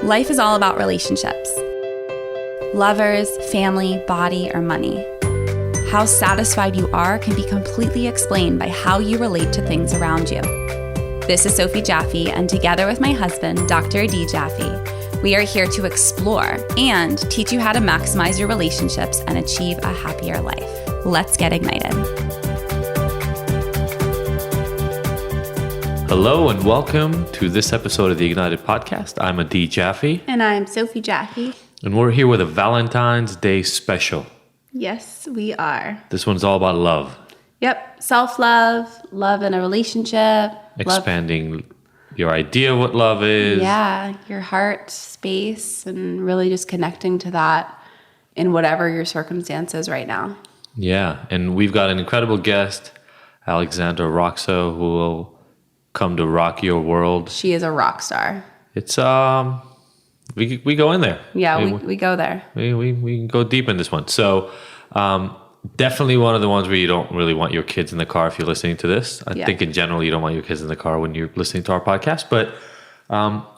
Life is all about relationships. Lovers, family, body, or money. How satisfied you are can be completely explained by how you relate to things around you. This is Sophie Jaffe, and together with my husband, Dr. Oday Jaffe, we are here to explore and teach you how to maximize your relationships and achieve a happier life. Let's get ignited. Hello and welcome to this episode of the Ignited Podcast. I'm Oday Jaffe. And I'm Sophie Jaffe. And we're here with a Valentine's Day special. Yes, we are. This one's all about love. Yep. Self-love, love in a relationship. Expanding your idea of what love is. Yeah, your heart space, and really just connecting to that in whatever your circumstances right now. Yeah, and we've got an incredible guest, Alexandra Roxo, who will come to rock your world. She is a rock star. It's we go in there. Yeah, we go there. We can go deep in this one. So definitely one of the ones where you don't really want your kids in the car if you're listening to this. I think in general you don't want your kids in the car when you're listening to our podcast. But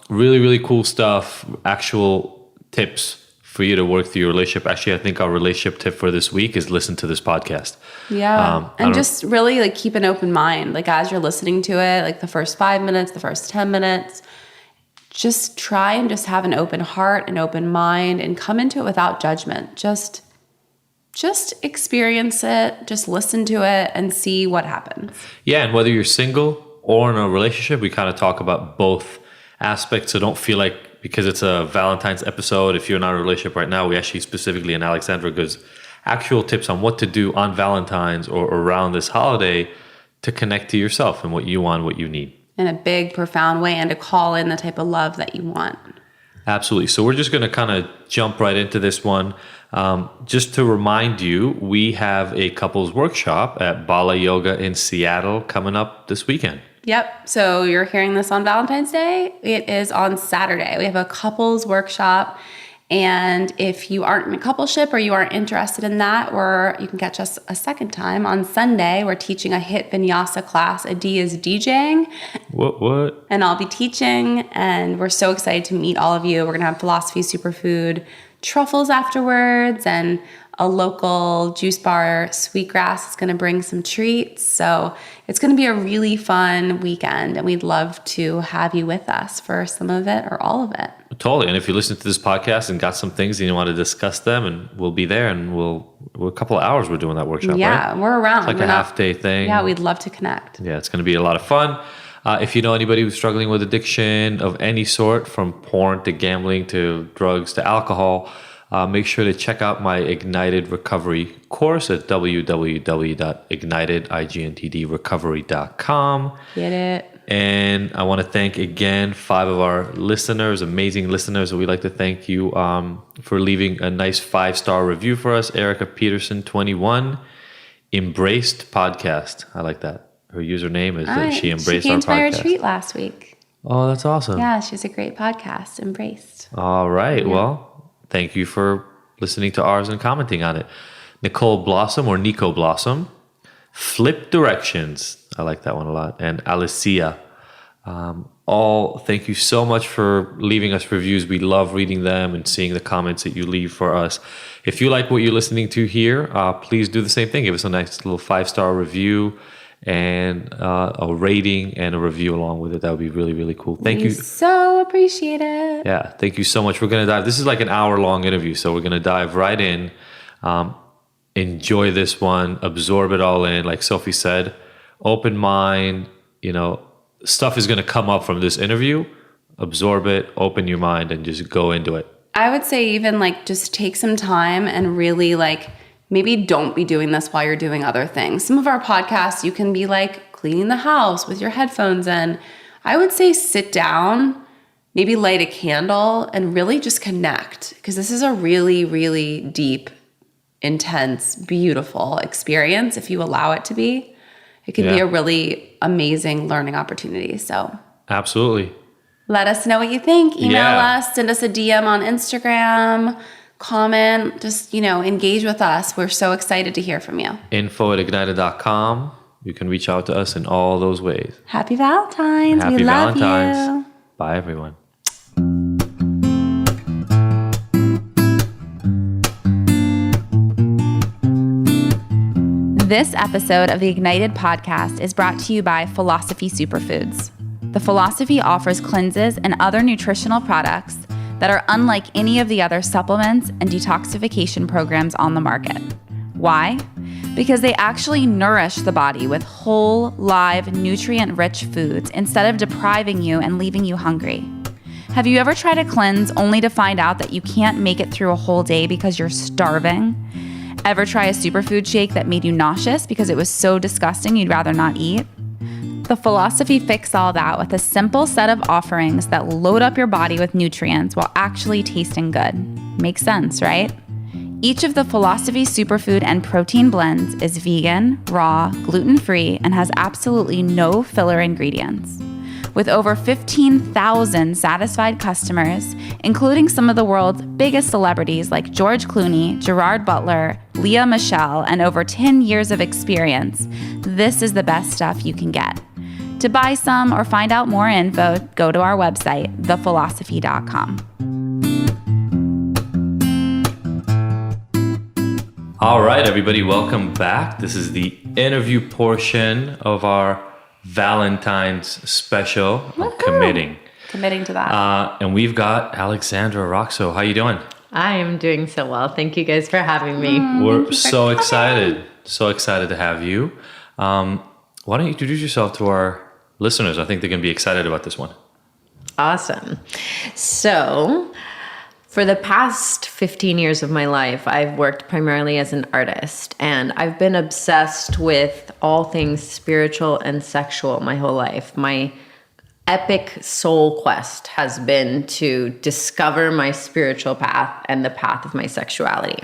really, really cool stuff. Actual tips for you to work through your relationship. Actually, I think our relationship tip for this week is listen to this podcast. Yeah. And just really like keep an open mind. Like as you're listening to it, like the first 5 minutes, the first 10 minutes, just try and just have an open heart, an open mind, and come into it without judgment. Just experience it, just listen to it and see what happens. Yeah. And whether you're single or in a relationship, we kind of talk about both aspects. So don't feel like, because it's a Valentine's episode, if you're not in a relationship right now, we actually specifically, and Alexandra gives actual tips on what to do on Valentine's or around this holiday to connect to yourself and what you want, what you need. In a big, profound way, and to call in the type of love that you want. Absolutely. So we're just going to kind of jump right into this one. Just to remind you, we have a couples workshop at Bala Yoga in Seattle coming up this weekend. Yep. So you're hearing this on Valentine's Day. It is on Saturday. We have a couples workshop. And if you aren't in a coupleship or you aren't interested in that, or you can catch us a second time on Sunday, we're teaching a hit vinyasa class. Oday is DJing. What? And I'll be teaching. And we're so excited to meet all of you. We're going to have philosophy superfood truffles afterwards, and a local juice bar, Sweetgrass, is going to bring some treats. So it's going to be a really fun weekend, and we'd love to have you with us for some of it or all of it. Totally. And if you listen to this podcast and got some things and you want to discuss them, and we'll be there, and we're a couple of hours we're doing that workshop, yeah, right? We're around. It's like half-day thing. Yeah, we'd love to connect. Yeah, it's going to be a lot of fun. If you know anybody who's struggling with addiction of any sort, from porn to gambling to drugs to alcohol, make sure to check out my Ignited Recovery course at www.ignited.recovery.com. Get it. And I want to thank again 5 of our listeners, amazing listeners. And we'd like to thank you for leaving a nice 5-star review for us. Erica Peterson, 21, Embraced Podcast. I like that. Her username is that she embraced our podcast. She came to my retreat last week. Oh, that's awesome. Yeah, she's a great podcast, Embraced. All right. Yeah. Well, thank you for listening to ours and commenting on it. Nicole Blossom or Nico Blossom, Flip Directions. I like that one a lot. And Alicia. All thank you so much for leaving us reviews. We love reading them and seeing the comments that you leave for us. If you like what you're listening to here, please do the same thing. Give us a nice little 5-star review and a rating and a review along with it. That would be really, really cool. Thank you. So appreciate it. Yeah, thank you so much. We're going to dive. This is like an hour-long interview, so we're going to dive right in. Enjoy this one. Absorb it all in. Like Sophie said, open mind. Stuff is going to come up from this interview. Absorb it, open your mind, and just go into it. I would say even just take some time and really maybe don't be doing this while you're doing other things. Some of our podcasts, you can be cleaning the house with your headphones in. I would say sit down, maybe light a candle, and really just connect, because this is a really, really deep, intense, beautiful experience if you allow it to be. It can be a really amazing learning opportunity. So absolutely. Let us know what you think. Email us, send us a DM on Instagram, comment, just, engage with us. We're so excited to hear from you. info@ignited.com. You can reach out to us in all those ways. Happy Valentine's. Happy we love Valentine's. you. Bye, everyone. This episode of the Ignited podcast is brought to you by Philosophy Superfoods. The Philosophy offers cleanses and other nutritional products that are unlike any of the other supplements and detoxification programs on the market. Why? Because they actually nourish the body with whole, live, nutrient-rich foods instead of depriving you and leaving you hungry. Have you ever tried a cleanse only to find out that you can't make it through a whole day because you're starving? Ever try a superfood shake that made you nauseous because it was so disgusting you'd rather not eat? The Philosophy fix all that with a simple set of offerings that load up your body with nutrients while actually tasting good. Makes sense, right? Each of the Philosophy superfood and protein blends is vegan, raw, gluten-free, and has absolutely no filler ingredients. With over 15,000 satisfied customers, including some of the world's biggest celebrities like George Clooney, Gerard Butler, Lea Michele, and over 10 years of experience, this is the best stuff you can get. To buy some or find out more info, go to our website, thephilosophy.com. All right, everybody, welcome back. This is the interview portion of our Valentine's special. I'm Committing to that. And we've got Alexandra Roxo. How you doing? I am doing so well. Thank you guys for having me. We're so excited. So excited to have you. Why don't you introduce yourself to our listeners? I think they're going to be excited about this one. Awesome. So, for the past 15 years of my life, I've worked primarily as an artist, and I've been obsessed with all things spiritual and sexual my whole life. My epic soul quest has been to discover my spiritual path and the path of my sexuality.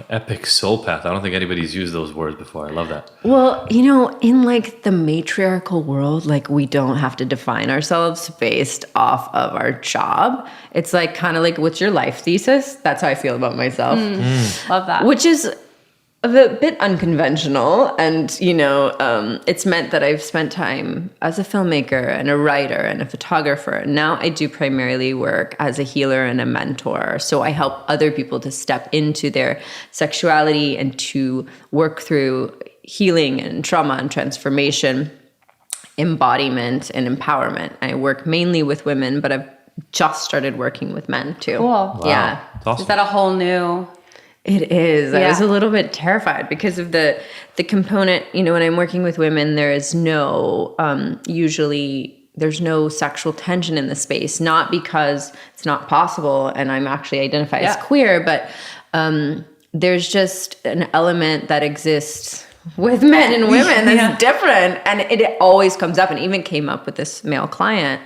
Epic soul path. I don't think anybody's used those words before. I love that. Well, you know, in like the matriarchal world, like we don't have to define ourselves based off of our job. It's like kind of like, what's your life thesis? That's how I feel about myself. Love that. Which is a bit unconventional. And, you know, it's meant that I've spent time as a filmmaker and a writer and a photographer. Now I do primarily work as a healer and a mentor. So I help other people to step into their sexuality and to work through healing and trauma and transformation, embodiment and empowerment. I work mainly with women, but I've just started working with men too. Cool. Wow. Yeah. That's awesome. Is that a whole new... It is. Yeah. I was a little bit terrified because of the component, you know, when I'm working with women, there is no, usually there's no sexual tension in the space, not because it's not possible and I'm actually identify as queer, but there's just an element that exists with men and women that's different. And it always comes up, and even came up with this male client.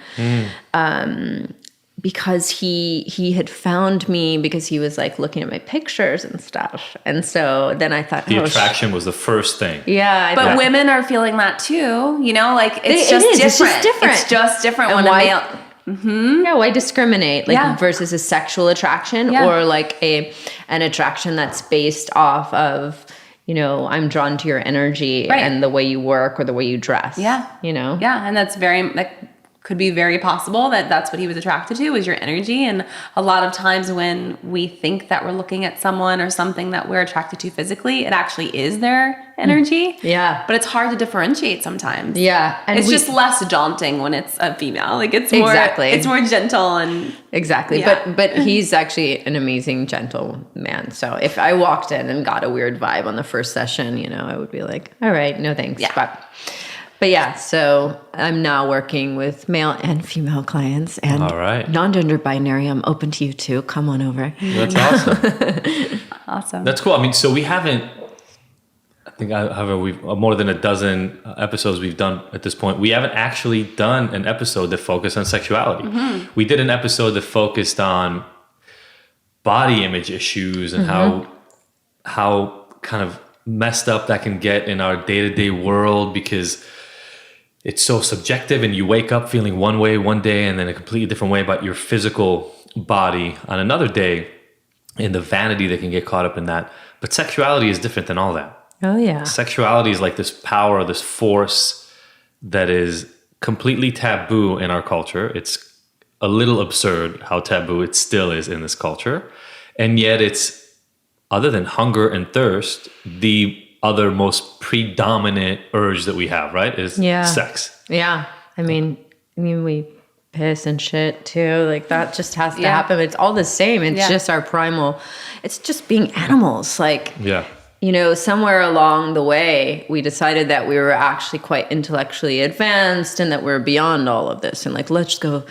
Because he had found me because he was like looking at my pictures and stuff. And so then I thought, The attraction was the first thing. yeah. But women are feeling that too, you know, like it's just different. It's just different. It's just different And when why- a male... Yeah, why discriminate? Like versus a sexual attraction or like an attraction that's based off of, you know, I'm drawn to your energy and the way you work or the way you dress. Yeah. You know? Yeah, and that's very... could be very possible that that's what he was attracted to, was your energy. And a lot of times when we think that we're looking at someone or something that we're attracted to physically, it actually is their energy. Yeah. But it's hard to differentiate sometimes. Yeah. And it's just less daunting when it's a female. Like it's more, it's more gentle and... Exactly. Yeah. But he's actually an amazing, gentle man. So if I walked in and got a weird vibe on the first session, you know, I would be like, all right, no thanks. Yeah. But yeah, so I'm now working with male and female clients, and non-gender binary. I'm open to you too. Come on over. That's awesome. Awesome. That's cool. I mean, so we haven't, I think we've more than a dozen episodes we've done at this point. We haven't actually done an episode that focused on sexuality. Mm-hmm. We did an episode that focused on body image issues and how kind of messed up that can get in our day-to-day world, because it's so subjective, and you wake up feeling one way one day and then a completely different way about your physical body on another day, and the vanity that can get caught up in that. But sexuality is different than all that. Oh, yeah. Sexuality is like this power, this force that is completely taboo in our culture. It's a little absurd how taboo it still is in this culture. And yet it's, other than hunger and thirst, the other most predominant urge that we have, right? Is sex. Yeah. I mean, we piss and shit too. Like that just has to happen. It's all the same. It's just our primal. It's just being animals. Like, you know, somewhere along the way, we decided that we were actually quite intellectually advanced and that we're beyond all of this. And like, let's go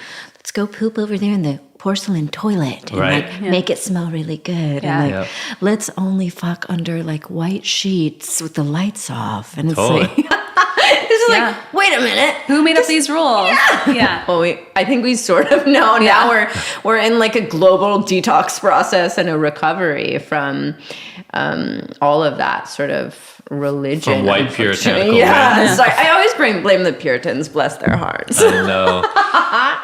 poop over there in the porcelain toilet and like make it smell really good. And like, let's only fuck under like white sheets with the lights off. And it's like, this is like, wait a minute. Who made up these rules? Yeah. Well, I think we sort of know now. We're in like a global detox process and a recovery from all of that sort of religion. From white puritanical. Yeah. Sorry. I always blame the Puritans, bless their hearts. I know.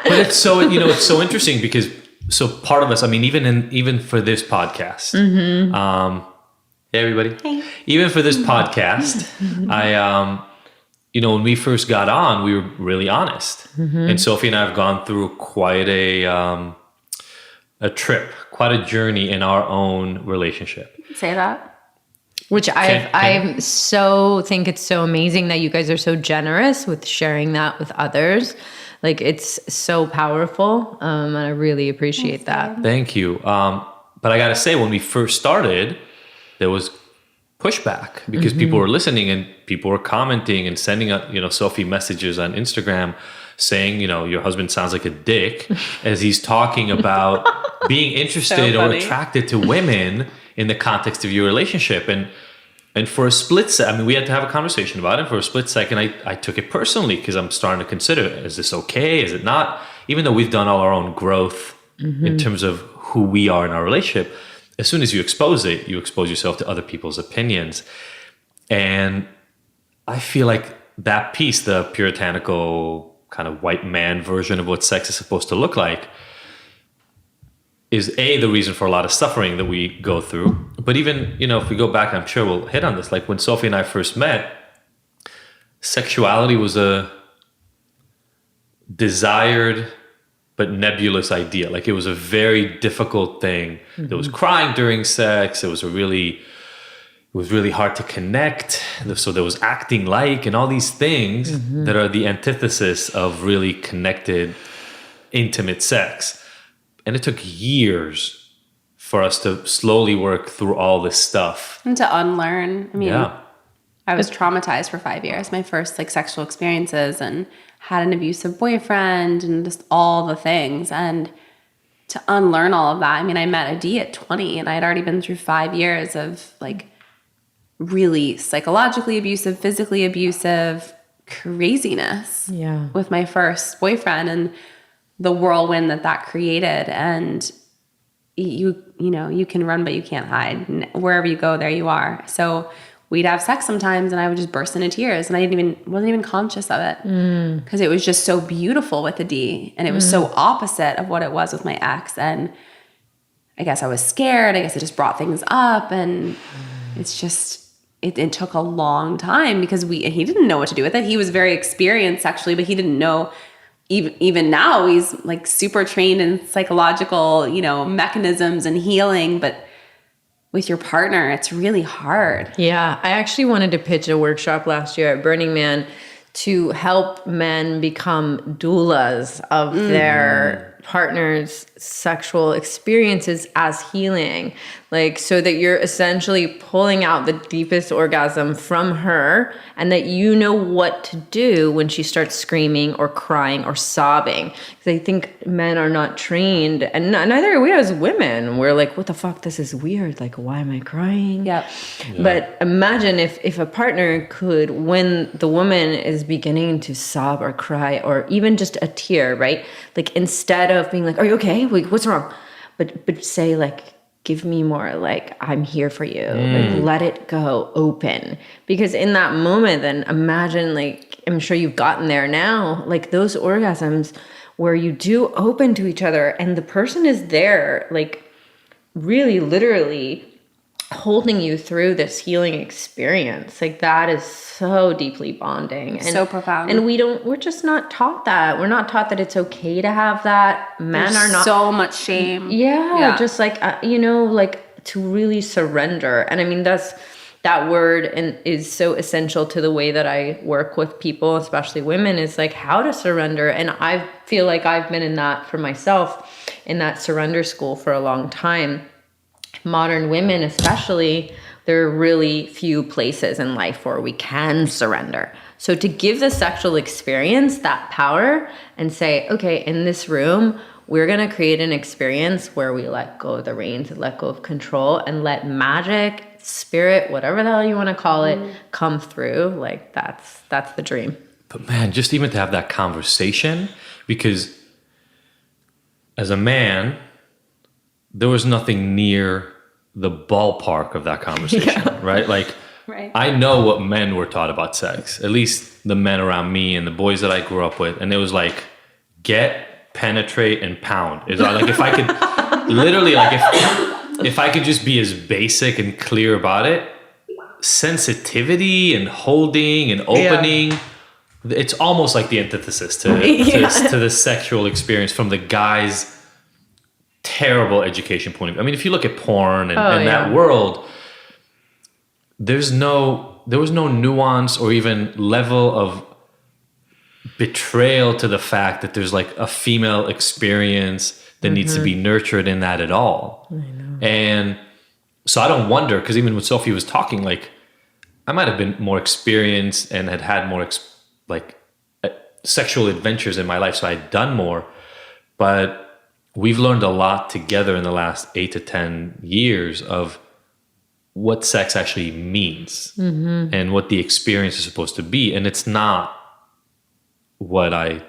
But it's so, you know, it's so interesting because so part of us, I mean, even for this podcast, hey everybody, even for this podcast, I, you know, when we first got on, we were really honest. And Sophie and I have gone through quite a trip, quite a journey in our own relationship. Say that. Which I so think it's so amazing that you guys are so generous with sharing that with others. Like it's so powerful. And I really appreciate that. Thank you. But I got to say, when we first started, there was pushback because people were listening and people were commenting and sending you know, Sophie messages on Instagram saying, you know, your husband sounds like a dick as he's talking about being interested or attracted to women in the context of your relationship. And for a split second, I mean, we had to have a conversation about it. And for a split second, I took it personally because I'm starting to consider, is this okay? Is it not? Even though we've done all our own growth in terms of who we are in our relationship, as soon as you expose it, you expose yourself to other people's opinions. And I feel like that piece, the puritanical kind of white man version of what sex is supposed to look like, is the reason for a lot of suffering that we go through. But even, you know, if we go back, I'm sure we'll hit on this. Like when Sophie and I first met, sexuality was a desired but nebulous idea. Like it was a very difficult thing. There was crying during sex. It was really hard to connect. So there was acting like and all these things that are the antithesis of really connected, intimate sex. And it took years for us to slowly work through all this stuff. And to unlearn. I mean, I was traumatized for 5 years. My first like sexual experiences and had an abusive boyfriend and just all the things. And to unlearn all of that, I mean, I met Adi at 20 and I had already been through 5 years of like really psychologically abusive, physically abusive craziness with my first boyfriend and the whirlwind that created. And you know, you can run, but you can't hide. Wherever you go, there you are. So we'd have sex sometimes and I would just burst into tears and I wasn't even conscious of it because it was just so beautiful with the D and it was so opposite of what it was with my ex. And I guess I was scared. I guess it just brought things up and it's just, it took a long time because he didn't know what to do with it. He was very experienced sexually, but he didn't know. Even now, he's like super trained in psychological, you know, mechanisms and healing. But with your partner, it's really hard. Yeah, I actually wanted to pitch a workshop last year at Burning Man to help men become doulas of their partner's sexual experiences as healing. Like, so that you're essentially pulling out the deepest orgasm from her and that you know what to do when she starts screaming or crying or sobbing. Because I think men are not trained, and neither are we as women. We're like, what the fuck? This is weird. Like, why am I crying? Yep. Yeah. But imagine if a partner could, when the woman is beginning to sob or cry or even just a tear, right? Like, instead of being like, are you okay? Like, what's wrong? But say like, give me more, like, I'm here for you. Like, let it go, open. Because in that moment, then imagine, like, I'm sure you've gotten there now, like those orgasms where you do open to each other and the person is there, like really literally holding you through this healing experience. Like that is so deeply bonding. And, so profound. And we're just not taught that. We're not taught that it's okay to have that. Men are not. So much shame. Yeah. Just like, you know, like to really surrender. And I mean, that's that word and is so essential to the way that I work with people, especially women, is like how to surrender. And I feel like I've been in that for myself, in that surrender school for a long time. Modern women, especially, there are really few places in life where we can surrender. So to give the sexual experience that power and say, okay, in this room, we're going to create an experience where we let go of the reins and let go of control and let magic, spirit, whatever the hell you want to call it, come through. Like that's the dream. But man, just even to have that conversation, because as a man, there was nothing near the ballpark of that conversation, right? Like, Right. I know what men were taught about sex, at least the men around me and the boys that I grew up with. And it was like, get, penetrate, and pound. It's like, if I could literally, like, if I could just be as basic and clear about it, sensitivity and holding and opening, it's almost like the antithesis to the sexual experience from the guy's terrible education point of view. I mean, if you look at porn and that world, there was no nuance or even level of betrayal to the fact that there's like a female experience that needs to be nurtured in that at all. I know. And so I don't wonder, because even when Sophie was talking, like I might have been more experienced and had more sexual adventures in my life, so I'd done more. But we've learned a lot together in the last 8 to 10 years of what sex actually means and what the experience is supposed to be. And it's not what I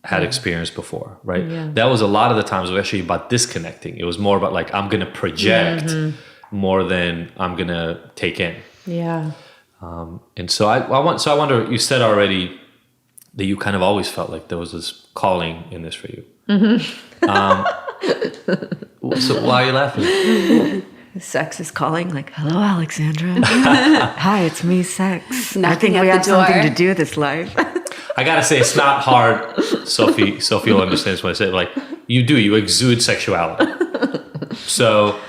had experienced before, right? Yeah. That was a lot of the times it was actually about disconnecting. It was more about like, I'm going to project more than I'm going to take in. Yeah. And so I wonder, you said already that you kind of always felt like there was this calling in this for you. So why are you laughing? Sex is calling, like, hello, Alexandra. Hi, it's me, Sex. I think we have something to do this life. I gotta say, it's not hard. Sophie will understand this when I say it. Like, you exude sexuality. So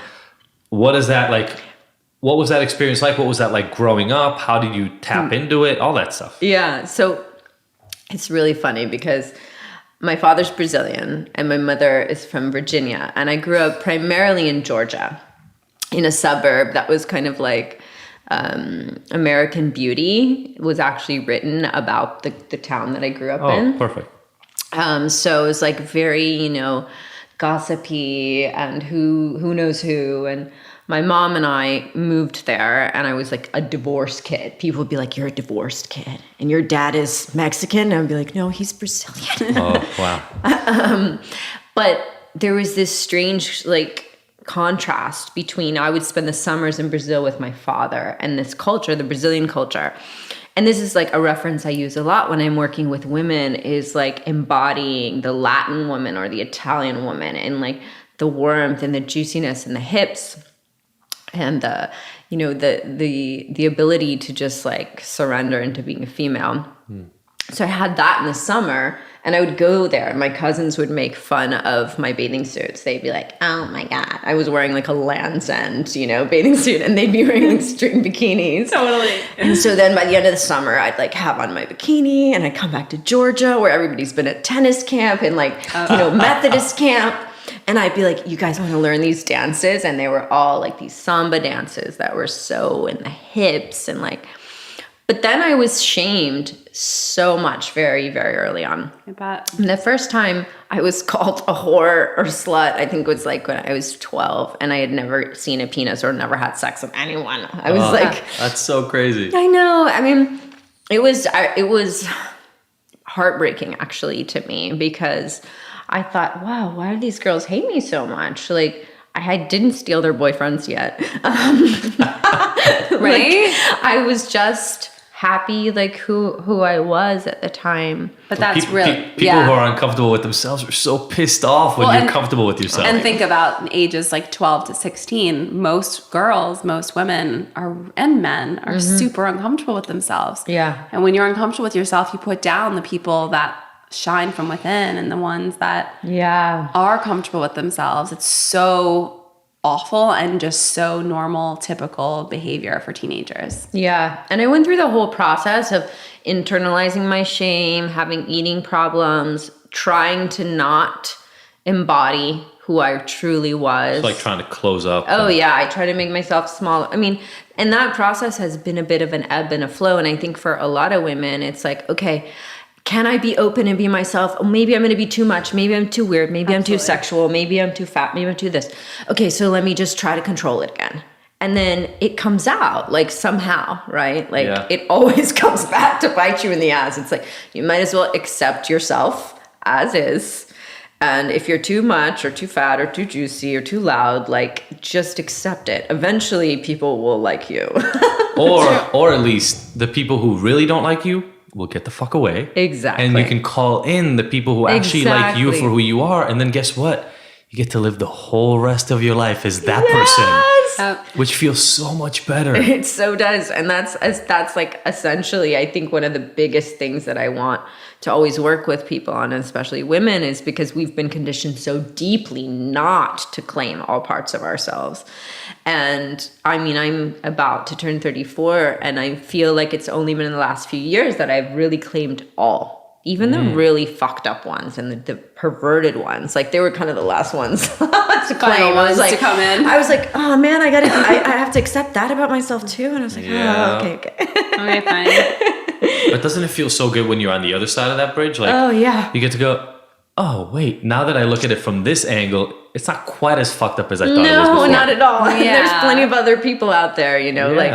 what is that like? What was that experience like? What was that like growing up? How did you tap into it? All that stuff. Yeah, so it's really funny because my father's Brazilian and my mother is from Virginia. And I grew up primarily in Georgia, in a suburb that was kind of like American Beauty was actually written about the town that I grew up in. Oh, perfect. So it was like very, gossipy and who knows who. And my mom and I moved there and I was like a divorced kid. People would be like, you're a divorced kid and your dad is Mexican. And I'd be like, no, he's Brazilian. Oh, wow. But there was this strange contrast between, I would spend the summers in Brazil with my father and this culture, the Brazilian culture. And this is like a reference I use a lot when I'm working with women, is like embodying the Latin woman or the Italian woman and like the warmth and the juiciness and the hips and the ability to just like surrender into being a female. So I had that in the summer and I would go there and my cousins would make fun of my bathing suits. They'd be like, oh my God, I was wearing like a Land's End, bathing suit, and they'd be wearing like string bikinis. Totally. And so then by the end of the summer, I'd like have on my bikini and I'd come back to Georgia where everybody's been at tennis camp and Methodist camp. And I'd be like, you guys want to learn these dances? And they were all like these samba dances that were so in the hips and like, but then I was shamed so much very, very early on. I bet. And the first time I was called a whore or slut, I think was like when I was 12 and I had never seen a penis or never had sex with anyone. I was like, that's so crazy. I know. I mean, it was heartbreaking actually to me because I thought, wow, why do these girls hate me so much? Like, I didn't steal their boyfriends yet. Right? I was just happy like who I was at the time. But that's people who are uncomfortable with themselves are so pissed off when you're comfortable with yourself. And think about ages like 12 to 16. Most girls, most women and men are super uncomfortable with themselves. Yeah. And when you're uncomfortable with yourself, you put down the people that shine from within and the ones that are comfortable with themselves. It's so awful and just so normal, typical behavior for teenagers. Yeah. And I went through the whole process of internalizing my shame, having eating problems, trying to not embody who I truly was. It's like trying to close up. Oh, yeah. I try to make myself small. I mean, and that process has been a bit of an ebb and a flow. And I think for a lot of women, it's like, okay, can I be open and be myself? Oh, maybe I'm going to be too much. Maybe I'm too weird. Maybe I'm too sexual. Maybe I'm too fat. Maybe I'm too this. Okay, so let me just try to control it again. And then it comes out like somehow, right? Like it always comes back to bite you in the ass. It's like you might as well accept yourself as is. And if you're too much or too fat or too juicy or too loud, like just accept it. Eventually people will like you. or at least the people who really don't like you will get the fuck away. Exactly. And you can call in the people who actually like you for who you are. And then guess what? You get to live the whole rest of your life as that person, which feels so much better. It so does. And that's like essentially, I think one of the biggest things that I want to always work with people on, and especially women, is because we've been conditioned so deeply not to claim all parts of ourselves. And I mean, I'm about to turn 34 and I feel like it's only been in the last few years that I've really claimed all. Even the really fucked up ones and the perverted ones, like they were kind of the last ones to claim. I was like, to come in. I was like, oh man, I have to accept that about myself too. And I was like, oh, okay. Okay, fine. But doesn't it feel so good when you're on the other side of that bridge? Like, oh yeah, you get to go, oh wait, now that I look at it from this angle, it's not quite as fucked up as I thought it was before. No, not at all. Yeah. There's plenty of other people out there, you know, like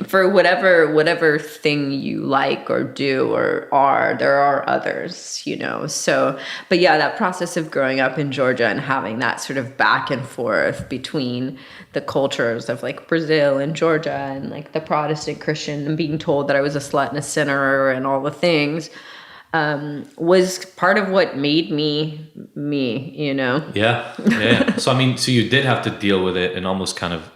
for whatever thing you like or do or are, there are others, you know. So, but yeah, that process of growing up in Georgia and having that sort of back and forth between the cultures of like Brazil and Georgia and like the Protestant Christian and being told that I was a slut and a sinner and all the things, was part of what made me, you know? Yeah. So, I mean, so you did have to deal with it and almost kind of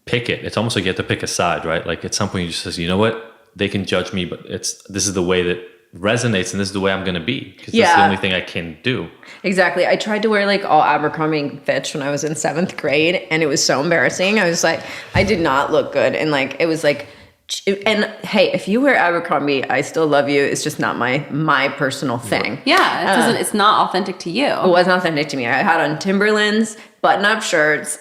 pick it. It's almost like you have to pick a side, right? Like at some point you just say, you know what? They can judge me, but this is the way that resonates and this is the way I'm going to be. Because that's the only thing I can do. Exactly. I tried to wear like all Abercrombie and Fitch when I was in 7th grade and it was so embarrassing. I was like, I did not look good. And like, it was like, and hey, if you wear Abercrombie, I still love you. It's just not my personal thing. Yeah, it's not authentic to you. It wasn't authentic to me. I had on Timberlands, button-up shirts.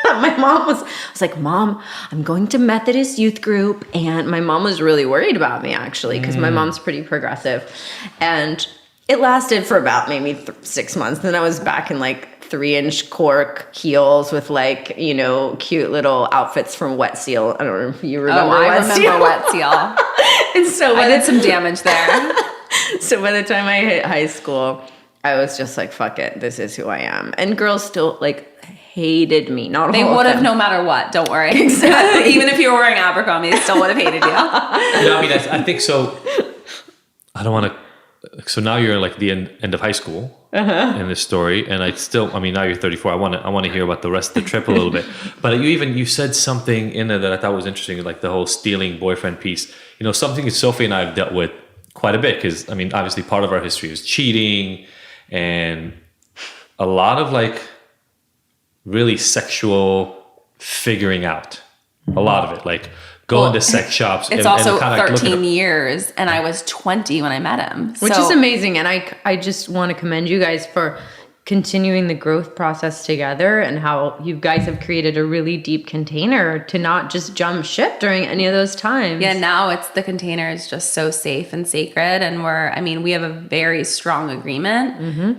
My mom was like, Mom, I'm going to Methodist youth group. And my mom was really worried about me, actually, because my mom's pretty progressive. And it lasted for about maybe 6 months. Then I was back in like 3-inch cork heels with like, you know, cute little outfits from Wet Seal. I don't know if you remember Wet Seal. Wet Seal. And so I did some damage there. So by the time I hit high school, I was just like, fuck it, this is who I am. And girls still like hated me. They would have no matter what. Don't worry. Exactly. Even if you were wearing Abercrombie, they still would have hated you. No, I mean, I think so. I don't want to. So now you're like the end of high school in this story, and now you're 34. I want to hear about the rest of the trip a little bit. But you said something in there that I thought was interesting, like the whole stealing boyfriend piece. You know, something that Sophie and I have dealt with quite a bit because I mean, obviously, part of our history is cheating and a lot of like really sexual figuring out. A lot of it, like. Going to sex shops. It's also 13 years, and I was 20 when I met him. Which is amazing, and I just want to commend you guys for continuing the growth process together and how you guys have created a really deep container to not just jump ship during any of those times. Yeah, now the container is just so safe and sacred, and we have a very strong agreement,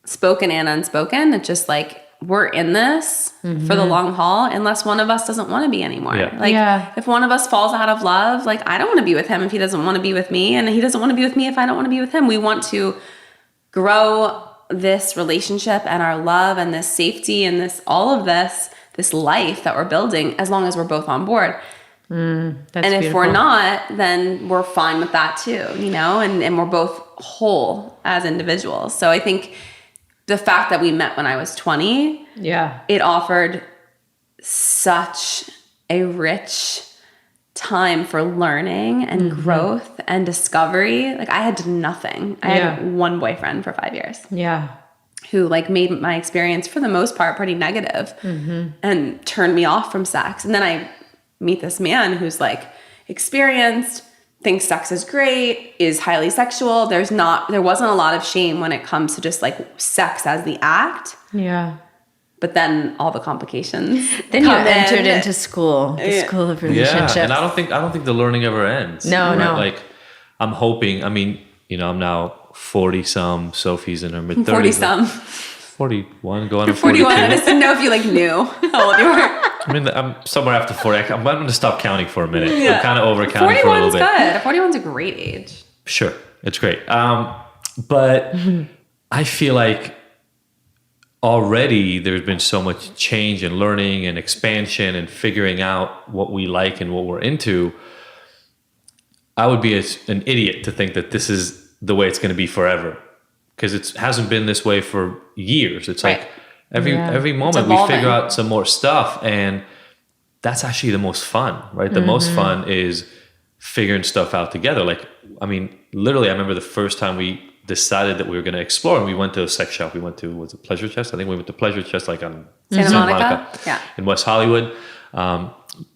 spoken and unspoken. It's just like, we're in this for the long haul unless one of us doesn't want to be anymore. If one of us falls out of love, like I don't want to be with him if he doesn't want to be with me, and he doesn't want to be with me if I don't want to be with him. We want to grow this relationship and our love and this safety and this life that we're building as long as we're both on board. That's and if beautiful. we're not, then we're fine with that too, you know, and we're both whole as individuals. So I think the fact that we met when I was 20, it offered such a rich time for learning and growth and discovery. Like I had nothing. I had one boyfriend for 5 years. Yeah. who like made my experience for the most part pretty negative and turned me off from sex. And then I meet this man who's like experienced, thinks sex is great, is highly sexual. There wasn't a lot of shame when it comes to just like sex as the act. Yeah. But then all the complications. Then you entered into school, the school of relationships. Yeah, and I don't think the learning ever ends. No. Like, I'm hoping. I mean, I'm now 40-some. Sophie's in her mid 30s. 40-some. 41, going to 42. 41. I just didn't know if you like knew how old you were. I mean, I'm somewhere after 40. I'm going to stop counting for a minute. I'm kind of over counting for a little bit. 41's good. 41's a great age. Sure, it's great. But I feel like already there's been so much change and learning and expansion and figuring out what we like and what we're into. I would be an idiot to think that this is the way it's going to be forever, because it hasn't been this way for years. It's like every moment we figure out some more stuff, and that's actually the most fun, right? The most fun is figuring stuff out together. Like, I mean, literally, I remember the first time we decided that we were going to explore, and we went to a sex shop. We went to, was it Pleasure Chest? I think we went to Pleasure Chest, like on Santa Monica. Yeah. In West Hollywood.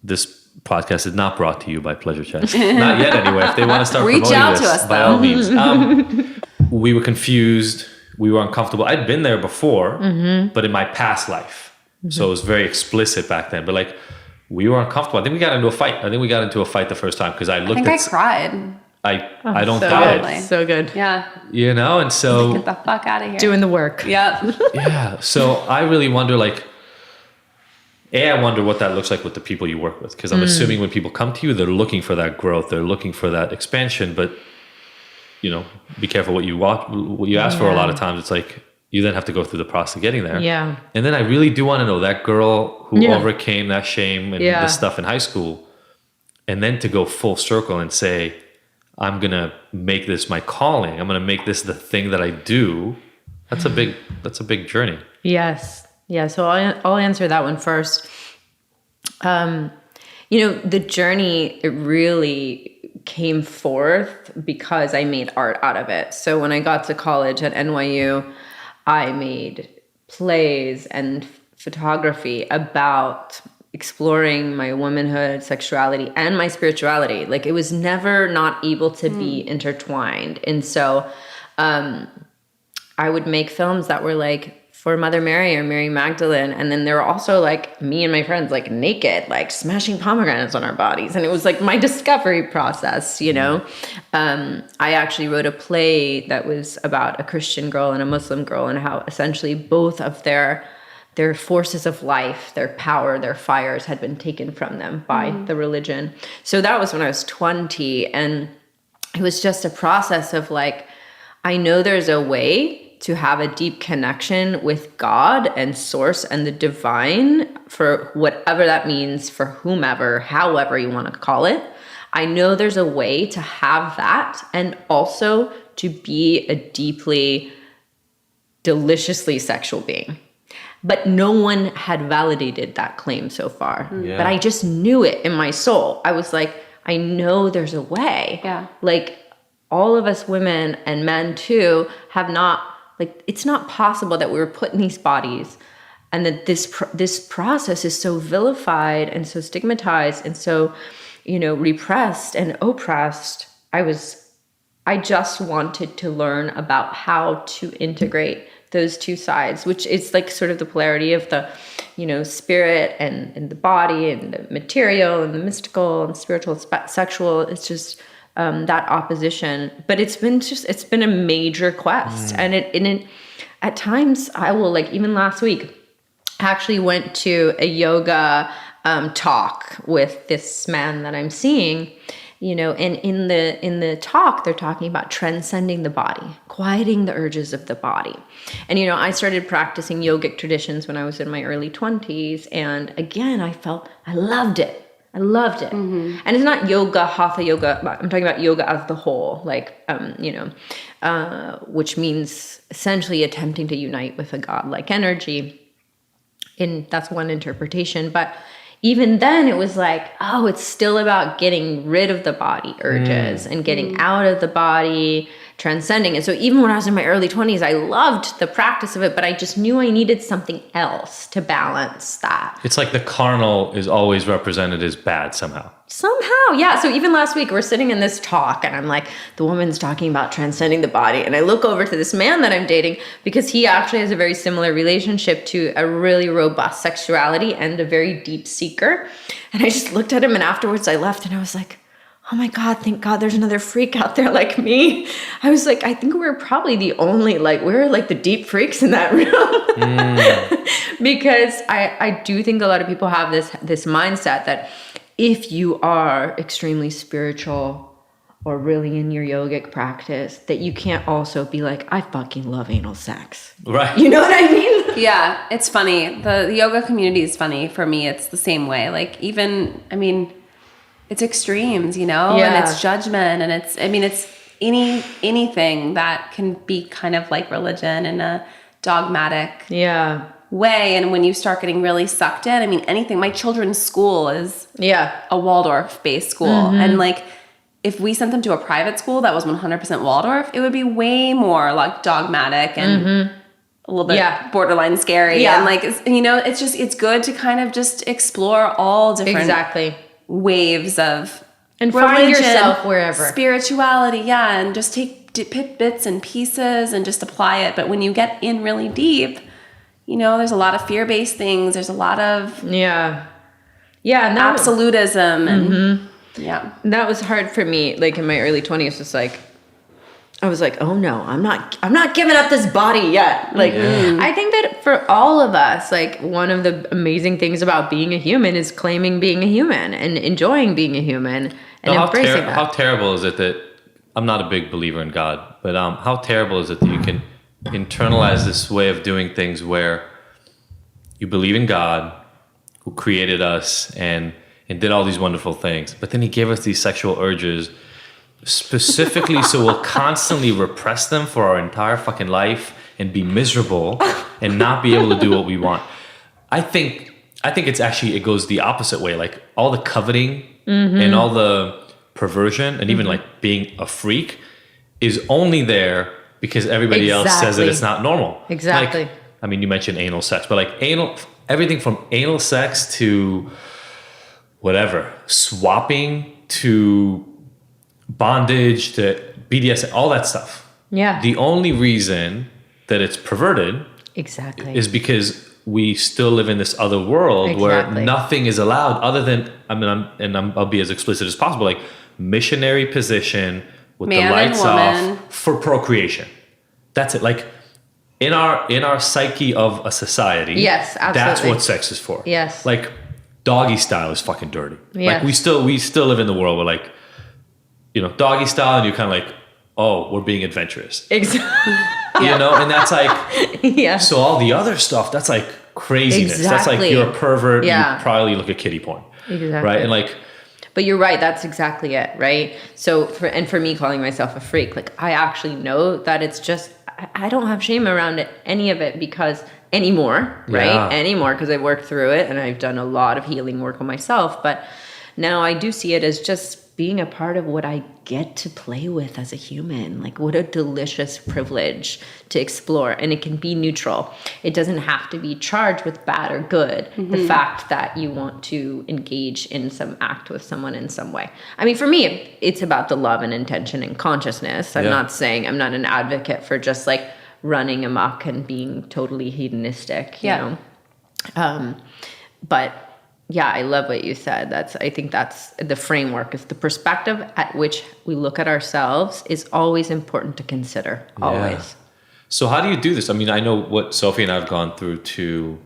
This podcast is not brought to you by Pleasure Chest. Not yet, anyway. If they want to start reach promoting out this, to us, by all means. We were confused. We were uncomfortable. I'd been there before, but in my past life. So it was very explicit back then. But like, we were uncomfortable. I think we got into a fight. The first time because I cried. I don't so doubt good. it. So good. Yeah. And so Get the fuck out of here. Doing the work. Yep. yeah. So I really wonder, like, I wonder what that looks like with the people you work with, because I'm assuming when people come to you, they're looking for that growth, they're looking for that expansion. But be careful what you ask for. A lot of times, it's like you then have to go through the process of getting there. Yeah. And then I really do want to know that girl who overcame that shame and this stuff in high school, and then to go full circle and say, I'm going to make this my calling. I'm going to make this the thing that I do. That's a big journey. Yes. Yeah. So I'll answer that one first. The journey, it really came forth because I made art out of it. So when I got to college at NYU, I made plays and photography about exploring my womanhood, sexuality, and my spirituality. Like, it was never not able to be intertwined. And so I would make films that were like for Mother Mary or Mary Magdalene. And then there were also like me and my friends like naked, like smashing pomegranates on our bodies. And it was like my discovery process, I actually wrote a play that was about a Christian girl and a Muslim girl, and how essentially both of their forces of life, their power, their fires had been taken from them by the religion. So that was when I was 20. And it was just a process of like, I know there's a way to have a deep connection with God and source and the divine, for whatever that means, for whomever, however you want to call it. I know there's a way to have that and also to be a deeply, deliciously sexual being. But no one had validated that claim so far. Yeah. But I just knew it in my soul. I was like, I know there's a way. Yeah. Like, all of us women and men too have not, like, it's not possible that we were put in these bodies and that this process is so vilified and so stigmatized and so, repressed and oppressed. I just wanted to learn about how to integrate those two sides, which is like sort of the polarity of the, spirit and the body and the material and the mystical and spiritual, sexual. It's just that opposition. But it's been a major quest. And it at times I will, like, even last week, I actually went to a yoga talk with this man that I'm seeing, and in the talk, they're talking about transcending the body, quieting the urges of the body. And, I started practicing yogic traditions when I was in my early 20s. And again, I loved it. Mm-hmm. And it's not yoga, hatha yoga. I'm talking about yoga as the whole, like, which means essentially attempting to unite with a godlike energy. And that's one interpretation. But even then it was like, it's still about getting rid of the body urges and getting out of the body, transcending. And so even when I was in my early 20s, I loved the practice of it, but I just knew I needed something else to balance that. It's like the carnal is always represented as bad somehow. Somehow, yeah. So even last week, we're sitting in this talk and I'm like, the woman's talking about transcending the body. And I look over to this man that I'm dating because he actually has a very similar relationship to a really robust sexuality and a very deep seeker. And I just looked at him and afterwards I left and I was like, oh my God, thank God there's another freak out there like me. I was like, I think we're probably the only, we're like the deep freaks in that room. Because I do think a lot of people have this mindset that if you are extremely spiritual or really in your yogic practice, that you can't also be like, I fucking love anal sex. Right. You know what I mean? Yeah, it's funny. The yoga community is funny. For me, it's the same way. It's extremes, Yeah. and it's judgment, and it's anything that can be kind of like religion in a dogmatic way. And when you start getting really sucked in, anything. My children's school is a Waldorf-based school, and if we sent them to a private school that was 100% Waldorf, it would be way more like dogmatic and a little bit borderline scary. Yeah. And it's good to kind of just explore all different waves of and religion, find yourself wherever. Spirituality, and just take bits and pieces and just apply it. But when you get in really deep, there's a lot of fear-based things. There's a lot of and absolutism, and that was hard for me. Like in my early 20s, just I was like, oh no, I'm not giving up this body yet. I think that for all of us, one of the amazing things about being a human is claiming being a human and enjoying being a human and embracing that. How terrible is it that I'm not a big believer in God, but how terrible is it that you can internalize this way of doing things where you believe in God who created us and did all these wonderful things, but then he gave us these sexual urges specifically so we'll constantly repress them for our entire fucking life and be miserable and not be able to do what we want. I think it's actually, it goes the opposite way. Like all the coveting and all the perversion and even being a freak is only there because everybody else says that it's not normal. Exactly. You mentioned anal sex, but everything from anal sex to whatever, swapping to bondage to BDSM, all that stuff. Yeah. The only reason that it's perverted is because we still live in this other world where nothing is allowed other than, I'll be as explicit as possible, missionary position with man the lights and off for procreation. That's it. In our psyche of a society, yes, absolutely. That's what sex is for. Yes. Doggy style is fucking dirty. Yes. We still live in the world where doggy style, and you're kind of oh, we're being adventurous. Exactly. And that's so all the other stuff, that's craziness. Exactly. That's you're a pervert. Yeah. You probably look at kiddie porn. Exactly. Right. And but you're right. That's exactly it. Right. So for me calling myself a freak, I actually know that it's just, I don't have shame around any of it because anymore, right? Anymore, because I've worked through it and I've done a lot of healing work on myself. But now I do see it as just being a part of what I get to play with as a human. What a delicious privilege to explore. And it can be neutral. It doesn't have to be charged with bad or good. The fact that you want to engage in some act with someone in some way. For me, it's about the love and intention and consciousness. I'm not saying, I'm not an advocate for just running amok and being totally hedonistic, you know? But yeah, I love what you said. I think that's the framework. Is the perspective at which we look at ourselves is always important to consider. Always. Yeah. So how do you do this? I know what Sophie and I have gone through to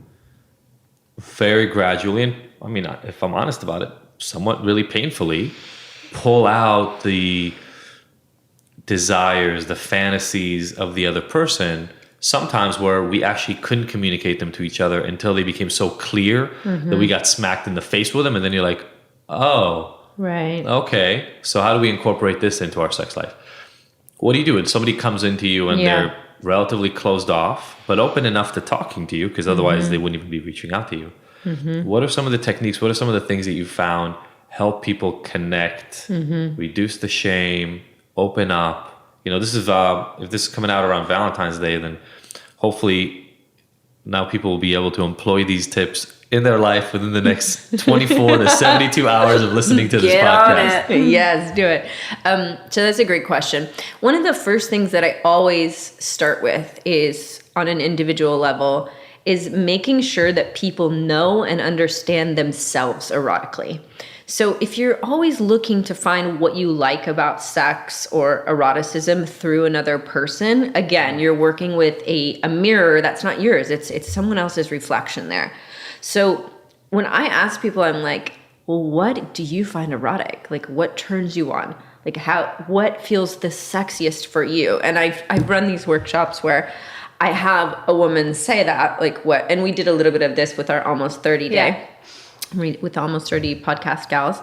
very gradually, and if I'm honest about it, somewhat really painfully, pull out the desires, the fantasies of the other person, sometimes where we actually couldn't communicate them to each other until they became so clear that we got smacked in the face with them. And then you're like, oh, right. Okay. So how do we incorporate this into our sex life? What do you do when somebody comes into you and they're relatively closed off, but open enough to talking to you? Because otherwise they wouldn't even be reaching out to you. What are some of the techniques? What are some of the things that you found help people connect, reduce the shame, open up, this is if this is coming out around Valentine's Day, then hopefully now people will be able to employ these tips in their life within the next 24 to 72 hours of listening to this podcast. Yes, do it. So that's a great question. One of the first things that I always start with is on an individual level is making sure that people know and understand themselves erotically. So if you're always looking to find what you like about sex or eroticism through another person, again, you're working with a mirror that's not yours. It's someone else's reflection there. So when I ask people, I'm like, well, what do you find erotic? Like, what turns you on? Like, what feels the sexiest for you? And I've run these workshops where I have a woman say that, like, what, and we did a little bit of this with our almost 30 day, with almost 30 podcast gals.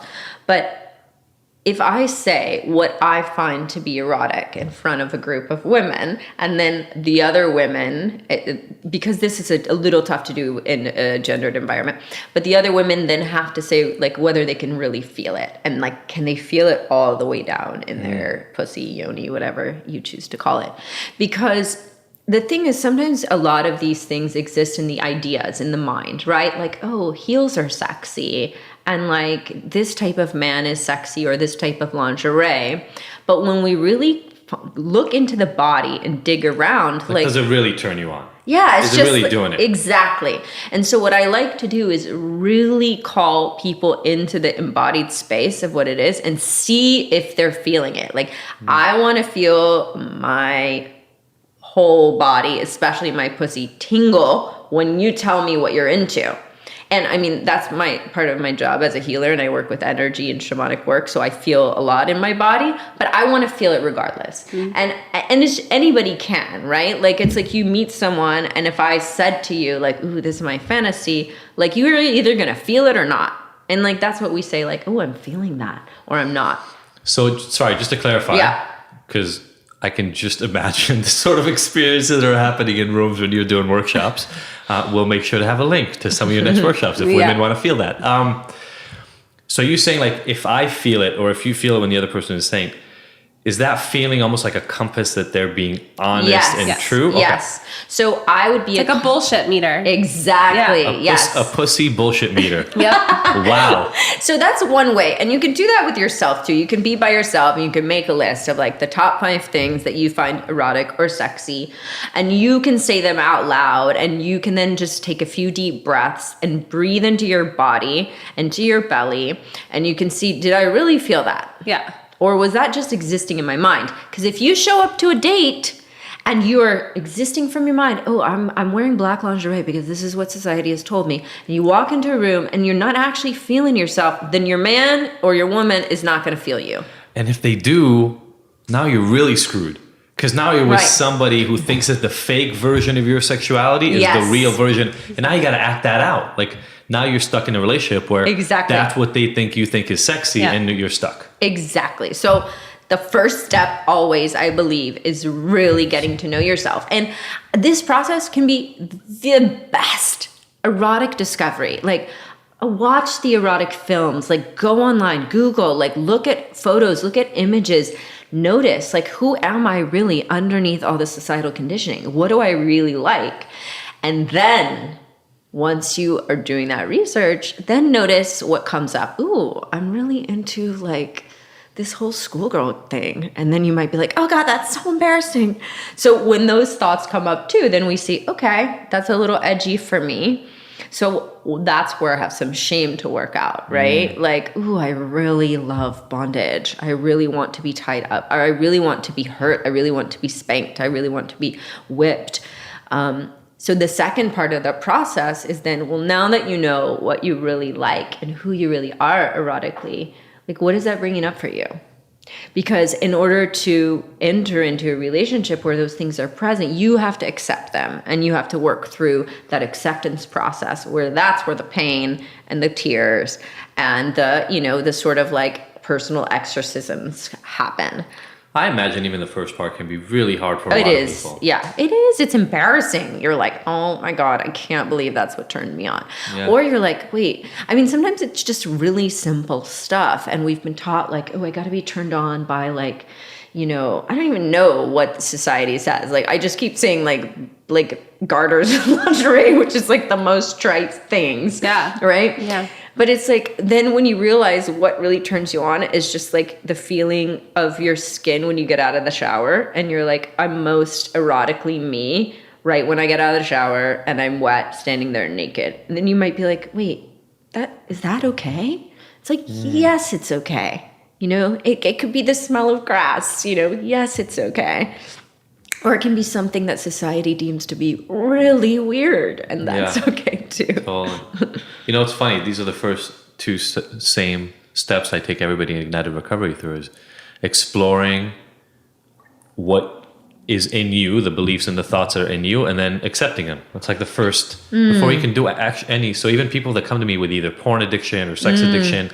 But if I say what I find to be erotic in front of a group of women, and then the other women, because this is a little tough to do in a gendered environment, but the other women then have to say, like, whether they can really feel it, and like, can they feel it all the way down in their pussy, yoni, whatever you choose to call it. Because the thing is, sometimes a lot of these things exist in the ideas, in the mind, right? Like, oh, heels are sexy, and like this type of man is sexy, or this type of lingerie. But when we really look into the body and dig around, like, does it really turn you on? Yeah, it's is just it really doing it? Exactly. And so what I like to do is really call people into the embodied space of what it is and see if they're feeling it. Like, I want to feel my whole body, especially my pussy, tingle when you tell me what you're into. And I mean, that's part of my job as a healer, and I work with energy and shamanic work, so I feel a lot in my body, but I want to feel it regardless. And anybody can, right? Like, it's like you meet someone, and if I said to you, like, ooh, this is my fantasy, like, you're either going to feel it or not. And like, that's what we say, like, oh, I'm feeling that, or I'm not. So, sorry, just to clarify, because I can just imagine the sort of experiences that are happening in rooms when you're doing workshops. We'll make sure to have a link to some of your next workshops if women want to feel that. So you're saying, like, if I feel it, or if you feel it when the other person is saying, is that feeling almost like a compass that they're being honest and true? Okay. Yes. So I would be like a bullshit meter. Exactly. A pussy bullshit meter. Yep. Wow. So that's one way. And you can do that with yourself too. You can be by yourself and you can make a list of like the top 5 things that you find erotic or sexy. And you can say them out loud, and you can then just take a few deep breaths and breathe into your body, into your belly. And you can see, did I really feel that? Yeah. Or was that just existing in my mind? Because if you show up to a date and you are existing from your mind, oh, I'm wearing black lingerie because this is what society has told me, and you walk into a room and you're not actually feeling yourself, then your man or your woman is not going to feel you. And if they do, now you're really screwed. Because now you're with somebody who thinks that the fake version of your sexuality is the real version. And now you got to act that out. Like, now you're stuck in a relationship where that's what they think you think is sexy, and you're stuck. Exactly. So the first step always, I believe, is really getting to know yourself. And this process can be the best erotic discovery. Like, watch the erotic films, like go online, Google, like look at photos, look at images, notice, like, who am I really underneath all the societal conditioning? What do I really like? And then once you are doing that research, then notice what comes up. Ooh, I'm really into like this whole schoolgirl thing. And then you might be like, oh God, that's so embarrassing. So when those thoughts come up too, then we see, okay, that's a little edgy for me. So that's where I have some shame to work out, right? Like, ooh, I really love bondage. I really want to be tied up. Or I really want to be hurt. I really want to be spanked. I really want to be whipped. So the second part of the process is then, well, now that you know what you really like and who you really are erotically, like, what is that bringing up for you? Because in order to enter into a relationship where those things are present, you have to accept them, and you have to work through that acceptance process, where that's where the pain and the tears and the, you know, the sort of like personal exorcisms happen. I imagine even the first part can be really hard for a lot of people. Yeah, it is. It's embarrassing. You're like, oh my God, I can't believe that's what turned me on. Yeah. Or you're like, wait, I mean, sometimes it's just really simple stuff. And we've been taught like, oh, I got to be turned on by like, I don't even know what society says. Like, I just keep saying like garters and lingerie, which is like the most trite things. Yeah. Right? Yeah. But it's like, then when you realize what really turns you on is just like the feeling of your skin when you get out of the shower and you're like, I'm most erotically me right when I get out of the shower and I'm wet standing there naked. And then you might be like, wait, is that okay? It's like, yes, it's okay. It could be the smell of grass, yes, it's okay. Or it can be something that society deems to be really weird, and that's okay too. Totally. It's funny. These are the first two same steps I take everybody in Ignited Recovery through is exploring what is in you, the beliefs and the thoughts that are in you, and then accepting them. It's like the first, before you can do any. So even people that come to me with either porn addiction or sex addiction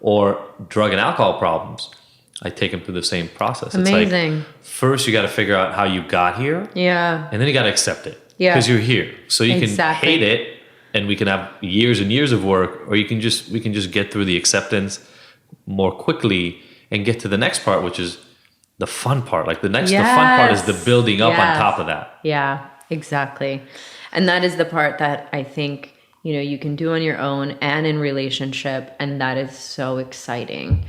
or drug and alcohol problems, I take them through the same process. Amazing. It's like, first you got to figure out how you got here. Yeah. And then you got to accept it. Yeah. Because you're here. So you Exactly. can hate it and we can have years and years of work, or we can just get through the acceptance more quickly and get to the next part, which is the fun part. Like the fun part is the building up on top of that. Yeah, exactly. And that is the part that I think, you can do on your own and in relationship. And that is so exciting.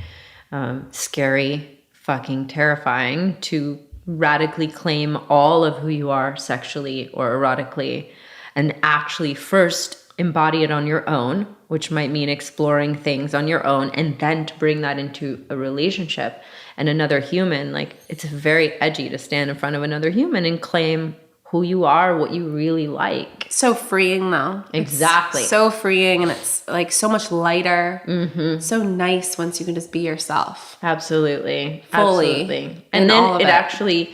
Scary, fucking terrifying to radically claim all of who you are sexually or erotically and actually first embody it on your own, which might mean exploring things on your own, and then to bring that into a relationship and another human. Like, it's very edgy to stand in front of another human and claim who you are, what you really like. So freeing, though. Exactly. It's so freeing, and it's like so much lighter. So nice once you can just be yourself. Absolutely. Fully. Absolutely. And then it actually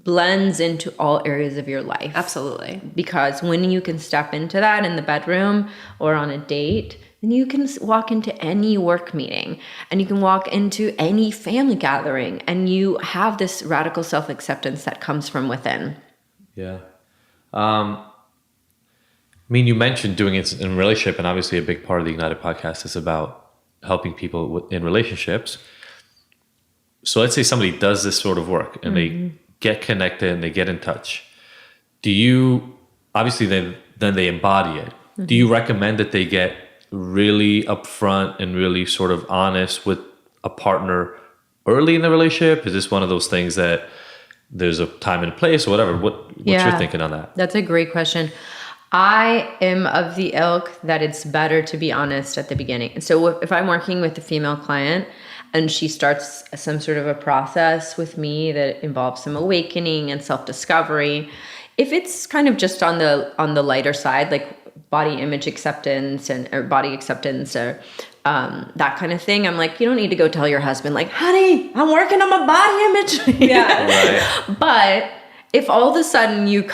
blends into all areas of your life. Absolutely. Because when you can step into that in the bedroom or on a date, then you can walk into any work meeting and you can walk into any family gathering, and you have this radical self-acceptance that comes from within. Yeah. You mentioned doing it in a relationship, and obviously a big part of the Ignited podcast is about helping people in relationships. So let's say somebody does this sort of work and they get connected and they get in touch. Do you, obviously then they embody it. Do you recommend that they get really upfront and really sort of honest with a partner early in the relationship? Is this one of those things that there's a time and place or whatever? What's your thinking on that? That's a great question. I am of the ilk that it's better to be honest at the beginning. So if I'm working with a female client and she starts some sort of a process with me that involves some awakening and self-discovery, if it's kind of just on the lighter side, like body image acceptance or body acceptance or that kind of thing, I'm like, you don't need to go tell your husband, like, honey, I'm working on my body image. Yeah. Right. But if all of a sudden you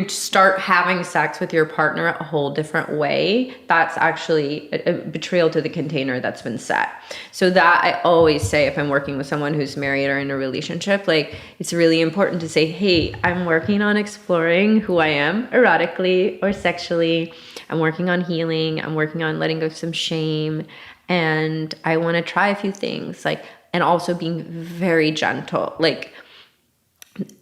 start having sex with your partner a whole different way, that's actually a betrayal to the container that's been set. So that I always say, if I'm working with someone who's married or in a relationship, like, it's really important to say, hey, I'm working on exploring who I am erotically or sexually. I'm working on healing. I'm working on letting go of some shame. And I want to try a few things, and also being very gentle. Like,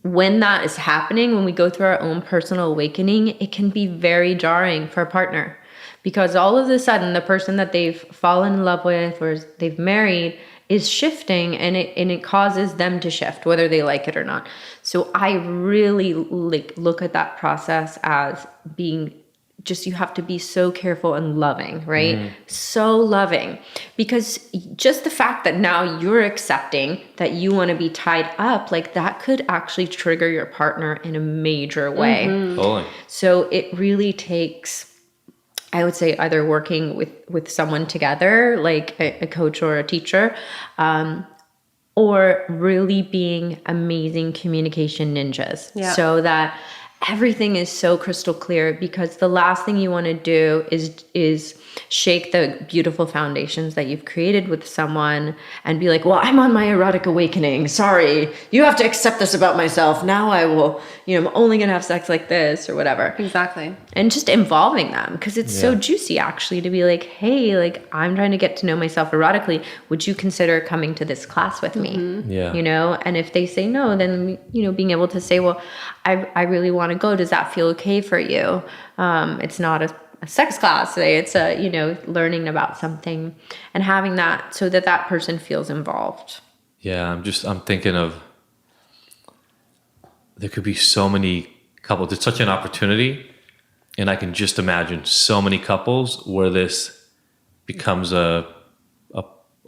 when that is happening, when we go through our own personal awakening, it can be very jarring for a partner, because all of a sudden the person that they've fallen in love with or they've married is shifting, and it causes them to shift, whether they like it or not. So I really look at that process as being just, you have to be so careful and loving, right? So loving, because just the fact that now you're accepting that you want to be tied up, like, that could actually trigger your partner in a major way. Totally. So it really takes, I would say, either working with someone together, like a coach or a teacher, or really being amazing communication ninjas. Yeah. So that everything is so crystal clear, because the last thing you want to do is shake the beautiful foundations that you've created with someone and be like, well, I'm on my erotic awakening. Sorry, you have to accept this about myself. Now I will, I'm only going to have sex like this or whatever. Exactly. And just involving them, because it's so juicy actually to be like, hey, like I'm trying to get to know myself erotically. Would you consider coming to this class with me? Yeah. And if they say no, then, being able to say, well, I really want to go. Does that feel okay for you? It's not a sex class. It's learning about something and having that so that person feels involved. Yeah. I'm thinking of, there could be so many couples. It's such an opportunity. And I can just imagine so many couples where this becomes a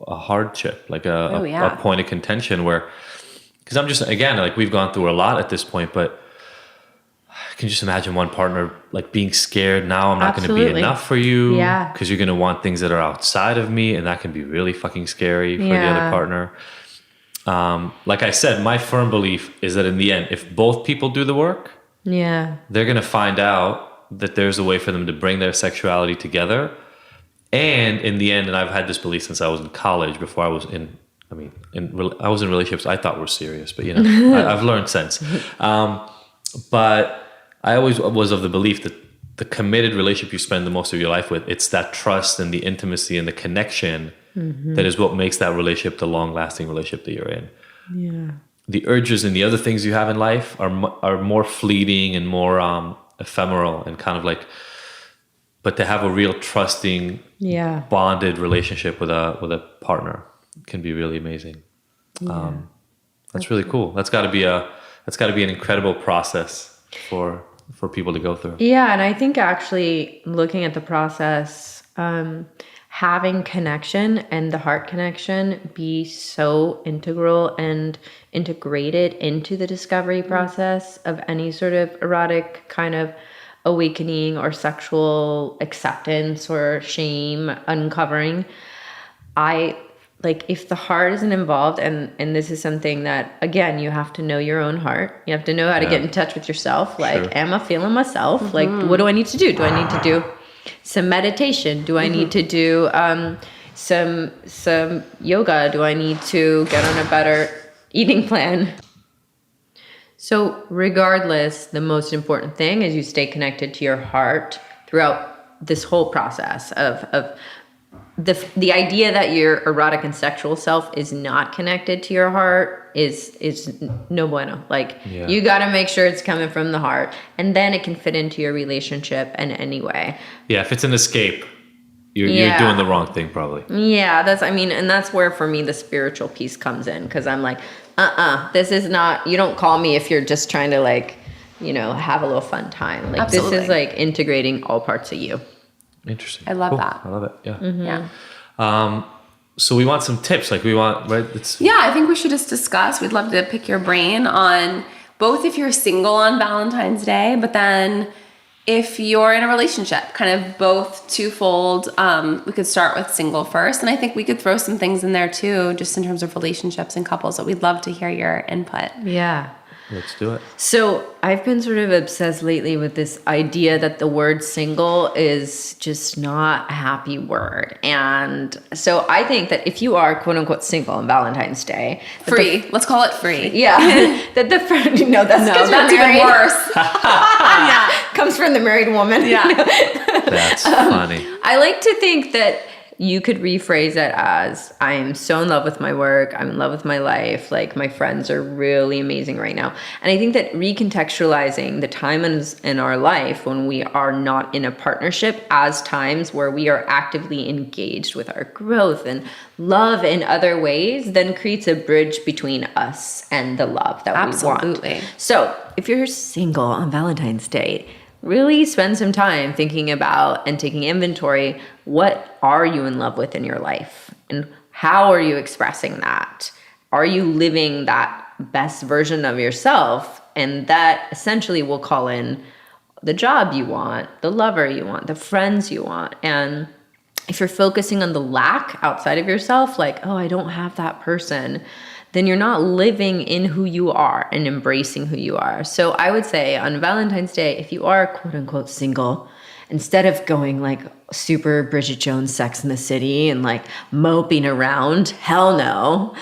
hardship, like a point of contention where, because I'm just, again, like we've gone through a lot at this point, but I can just imagine one partner like being scared. Now I'm not going to be enough for you, because you're going to want things that are outside of me, and that can be really fucking scary for the other partner. Like I said, my firm belief is that in the end, if both people do the work, they're going to find out that there's a way for them to bring their sexuality together. And in the end, and I've had this belief since I was in college, before I was I was in relationships I thought were serious, but I've learned since. But I always was of the belief that the committed relationship you spend the most of your life with, it's that trust and the intimacy and the connection that is what makes that relationship the long-lasting relationship that you're in. Yeah. The urges and the other things you have in life are more fleeting and more ephemeral and kind of like, but to have a real trusting, bonded relationship with a partner can be really amazing. That's really cool. That's got to be an incredible process for people to go through. Yeah, and I think actually looking at the process, having connection and the heart connection be so integral and integrated into the discovery process of any sort of erotic kind of awakening or sexual acceptance or shame uncovering. Like if the heart isn't involved, and this is something that, again, you have to know your own heart. You have to know how to get in touch with yourself. Like, am I feeling myself? Like, what do I need to do? Do I need to do some meditation? Do I need to do some yoga? Do I need to get on a better eating plan? So regardless, the most important thing is you stay connected to your heart throughout this whole process of the idea that your erotic and sexual self is not connected to your heart is no bueno. Like you got to make sure it's coming from the heart, and then it can fit into your relationship in any way. Yeah, if it's an escape, you're doing the wrong thing probably. Yeah, and that's where for me the spiritual piece comes in, because I'm like, this is not, you don't call me if you're just trying to like, have a little fun time. Like Absolutely. This is like integrating all parts of you. Interesting. I love that. I love it. Yeah. Mm-hmm. Yeah. So we want some tips. Like right? I think we should just discuss. We'd love to pick your brain on both if you're single on Valentine's Day, but then if you're in a relationship, kind of both twofold. We could start with single first, and I think we could throw some things in there too, just in terms of relationships and couples. But we'd love to hear your input. Yeah. Let's do it. So I've been sort of obsessed lately with this idea that the word single is just not a happy word. And so I think that if you are quote unquote single on Valentine's Day, free, let's call it free. Yeah. That's even worse. Comes from the married woman. Yeah. That's funny. I like to think that you could rephrase it as, I am so in love with my work. I'm in love with my life. Like my friends are really amazing right now. And I think that recontextualizing the time in our life when we are not in a partnership as times where we are actively engaged with our growth and love in other ways, then creates a bridge between us and the love that we want. Absolutely. So if you're single on Valentine's Day, really spend some time thinking about and taking inventory. What are you in love with in your life? And how are you expressing that? Are you living that best version of yourself? And that essentially will call in the job you want, the lover you want, the friends you want. And if you're focusing on the lack outside of yourself, like, oh, I don't have that person, then you're not living in who you are and embracing who you are. So I would say on Valentine's Day, if you are quote unquote single, instead of going like super Bridget Jones Sex in the City and like moping around, hell no,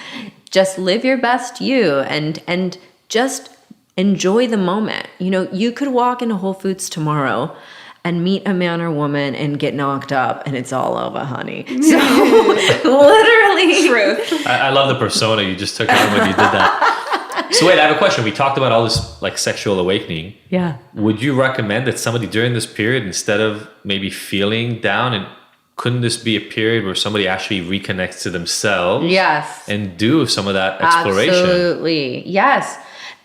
just live your best you and just enjoy the moment. You know, you could walk into Whole Foods tomorrow and meet a man or woman and get knocked up and it's all over, honey. So literally. Truth. I love the persona you just took on when you did that. So wait, I have a question. We talked about all this like sexual awakening. Yeah. Would you recommend that somebody during this period, instead of maybe feeling down, and couldn't this be a period where somebody actually reconnects to themselves? Yes. And do some of that exploration? Absolutely. Yes.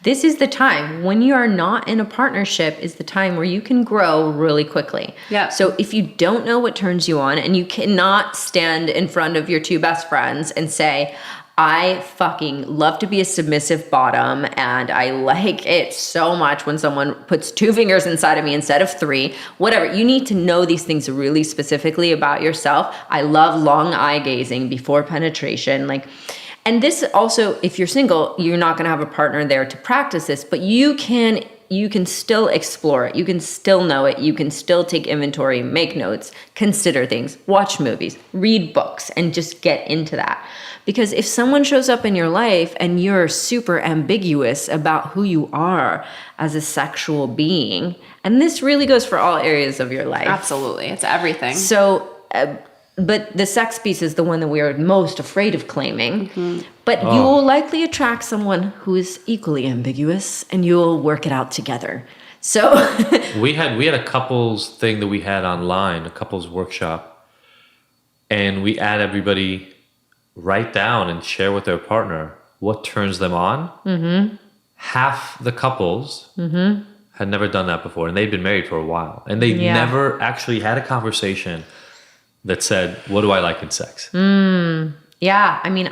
This is the time when you are not in a partnership is the time where you can grow really quickly. Yeah. So if you don't know what turns you on and you cannot stand in front of your two best friends and say, I fucking love to be a submissive bottom and I like it so much when someone puts 2 fingers inside of me instead of 3, whatever. You need to know these things really specifically about yourself. I love long eye gazing before penetration. And this also, if you're single, you're not going to have a partner there to practice this, but you can still explore it. You can still know it. You can still take inventory, make notes, consider things, watch movies, read books, and just get into that. Because if someone shows up in your life and you're super ambiguous about who you are as a sexual being, and this really goes for all areas of your life. Absolutely. It's everything. So, but the sex piece is the one that we are most afraid of claiming. Mm-hmm. But you will likely attract someone who is equally ambiguous and you'll work it out together. So we had a couples thing that we had online, a couples workshop, and we had everybody write down and share with their partner what turns them on. Mm-hmm. Half the couples had never done that before, and they'd been married for a while, and they never actually had a conversation that said, what do I like in sex? Yeah. I mean,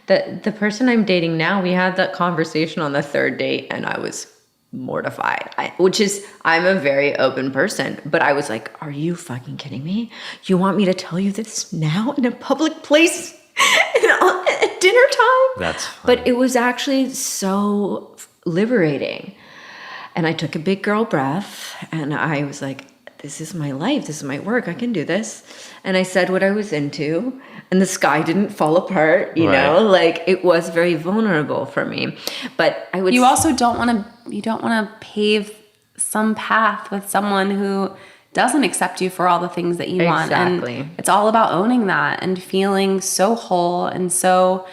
the person I'm dating now, we had that conversation on the 3rd date and I was mortified, I'm a very open person, but I was like, are you fucking kidding me? You want me to tell you this now in a public place at dinner time? That's funny. But it was actually so liberating. And I took a big girl breath and I was like, this is my life. This is my work. I can do this. And I said what I was into and the sky didn't fall apart, you know, like it was very vulnerable for me. But I would... You also don't want to pave some path with someone who doesn't accept you for all the things that you want. Exactly. And it's all about owning that and feeling so whole and so